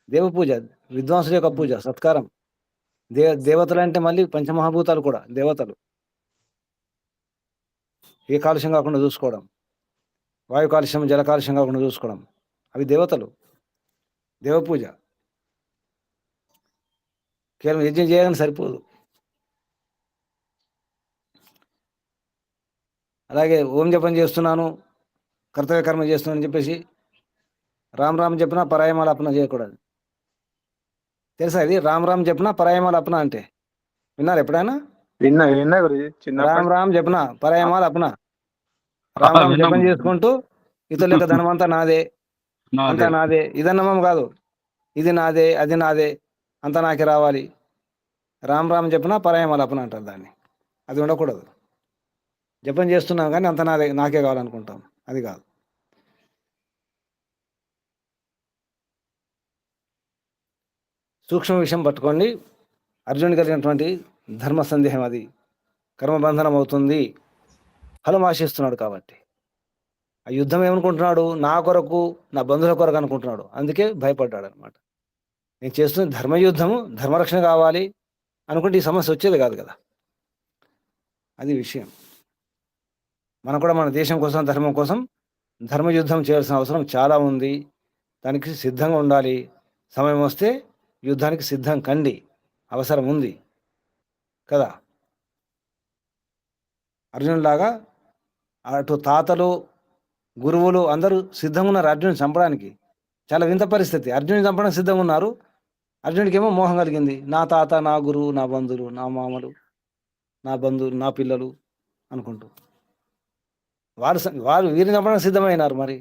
దేవపూజ, విద్వాంసుల యొక్క పూజ, సత్కారం. దేవతలు అంటే మళ్ళీ పంచమహాభూతాలు కూడా దేవతలు. ఏ కాలుష్యం కాకుండా చూసుకోవడం, వాయు కాలుష్యం, జల కాలుష్యం కాకుండా చూసుకోవడం, అవి దేవతలు. దేవపూజ. కేవలం యజ్ఞం చేయగానే సరిపోదు. అలాగే ఓం జపం చేస్తున్నాను, కర్తవ్య కర్మ చేస్తున్నాను అని చెప్పేసి రామ్ రామ్ చెప్పినా పరాయమాల అప్న చేయకూడదు. తెలుసా ఇది? రామ్ రామ్ చెప్పినా పరాయమాల అప్న అంటే విన్నారు ఎప్పుడైనా? విన్నా గురుజీ. రామ్ రామ్ చెప్పినా పరాయమాల అప్న. రామ్ రామ్ జపం చేసుకుంటూ ఇతరుల యొక్క ధనం అంతా నాదే, అంతా నాదే, ఇదన్నమం కాదు, ఇది నాదే, అది నాదే, అంతా నాకే రావాలి. రామ్ రామ్ చెప్పినా పరాయమాల అప్న అంటారు దాన్ని. అది ఉండకూడదు. జపం చేస్తున్నాం కానీ అంత నాదే, నాకే కావాలనుకుంటాం, అది కాదు. సూక్ష్మ విషయం పట్టుకోండి. అర్జునుడు కలిగినటువంటి ధర్మ సందేహం అది. కర్మబంధనం అవుతుంది, ఫలం ఆశిస్తున్నాడు కాబట్టి. ఆ యుద్ధం ఏమనుకుంటున్నాడు? నా కొరకు, నా బంధువుల కొరకు అనుకుంటున్నాడు. అందుకే భయపడ్డాడు అనమాట. నేను చేస్తున్న ధర్మయుద్ధము, ధర్మరక్షణ కావాలి అనుకుంటే ఈ సమస్య వచ్చేది కాదు కదా. అది విషయం. మనం కూడా మన దేశం కోసం, ధర్మం కోసం ధర్మయుద్ధం చేయాల్సిన అవసరం చాలా ఉంది. దానికి సిద్ధంగా ఉండాలి. సమయం వస్తే యుద్ధానికి సిద్ధం కండి, అవసరం ఉంది కదా. అర్జునులాగా అటు తాతలు, గురువులు అందరూ సిద్ధంగా ఉన్నారు అర్జునుని చంపడానికి. చాలా వింత పరిస్థితి. అర్జునుని చంపడానికి సిద్ధంగా ఉన్నారు. అర్జునుడికి ఏమో మోహం కలిగింది. నా తాత, నా గురువు, నా బంధువులు, నా మామలు, నా బంధువులు, నా పిల్లలు అనుకుంటూ వారు వీరిని చంపడానికి సిద్ధమైనారు మరి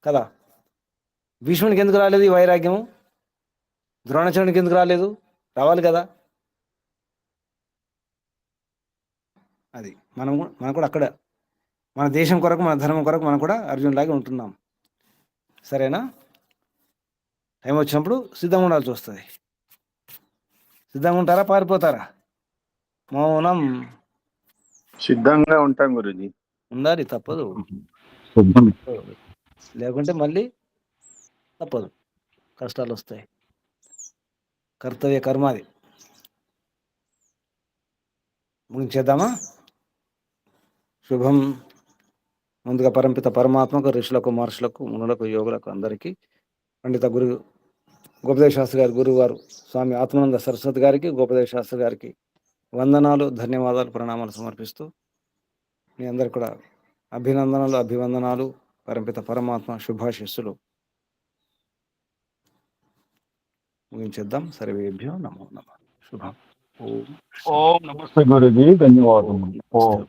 కదా. భీష్మునికి ఎందుకు రాలేదు ఈ వైరాగ్యము? ద్రోణాచార్యునికి ఎందుకు రాలేదు? రావాలి కదా. అది మనం కూడా అక్కడ మన దేశం కొరకు, మన ధర్మం కొరకు మనం కూడా అర్జునులాగే ఉంటున్నాం. సరేనా? టైం వచ్చినప్పుడు సిద్ధంగా ఉండాల్సి వస్తుంది. సిద్ధంగా ఉంటారా, పారిపోతారా? మౌనం. సిద్ధంగా ఉంటాం గురుజీ. ఉండాలి, తప్పదు. లేకుంటే మళ్ళీ తప్పదు, కష్టాలు వస్తాయి. కర్తవ్య కర్మ అది. ముగించేద్దామా? శుభం. ముందుగా పరంపిత పరమాత్మకు, ఋషులకు, మహర్షులకు, మునులకు, యోగులకు అందరికీ, పండిత గురు గోపదేవ శాస్త్రి గారి గురువు గారు స్వామి ఆత్మానంద సరస్వతి గారికి, గోపదేవ శాస్త్రి గారికి వందనాలు, ధన్యవాదాలు, ప్రణామాలు సమర్పిస్తూ మీ అందరు కూడా అభినందనలు, అభివందనాలు, పరంపిత పరమాత్మ శుభాశిస్సులు. ముగించేద్దాం. సర్వేభ్యో నమో నమః. శుభం. ఓం ఓం నమస్తే గురుజీ, ధన్యవాదములు. ఓం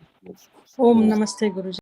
ఓం నమస్తే గురుజీ.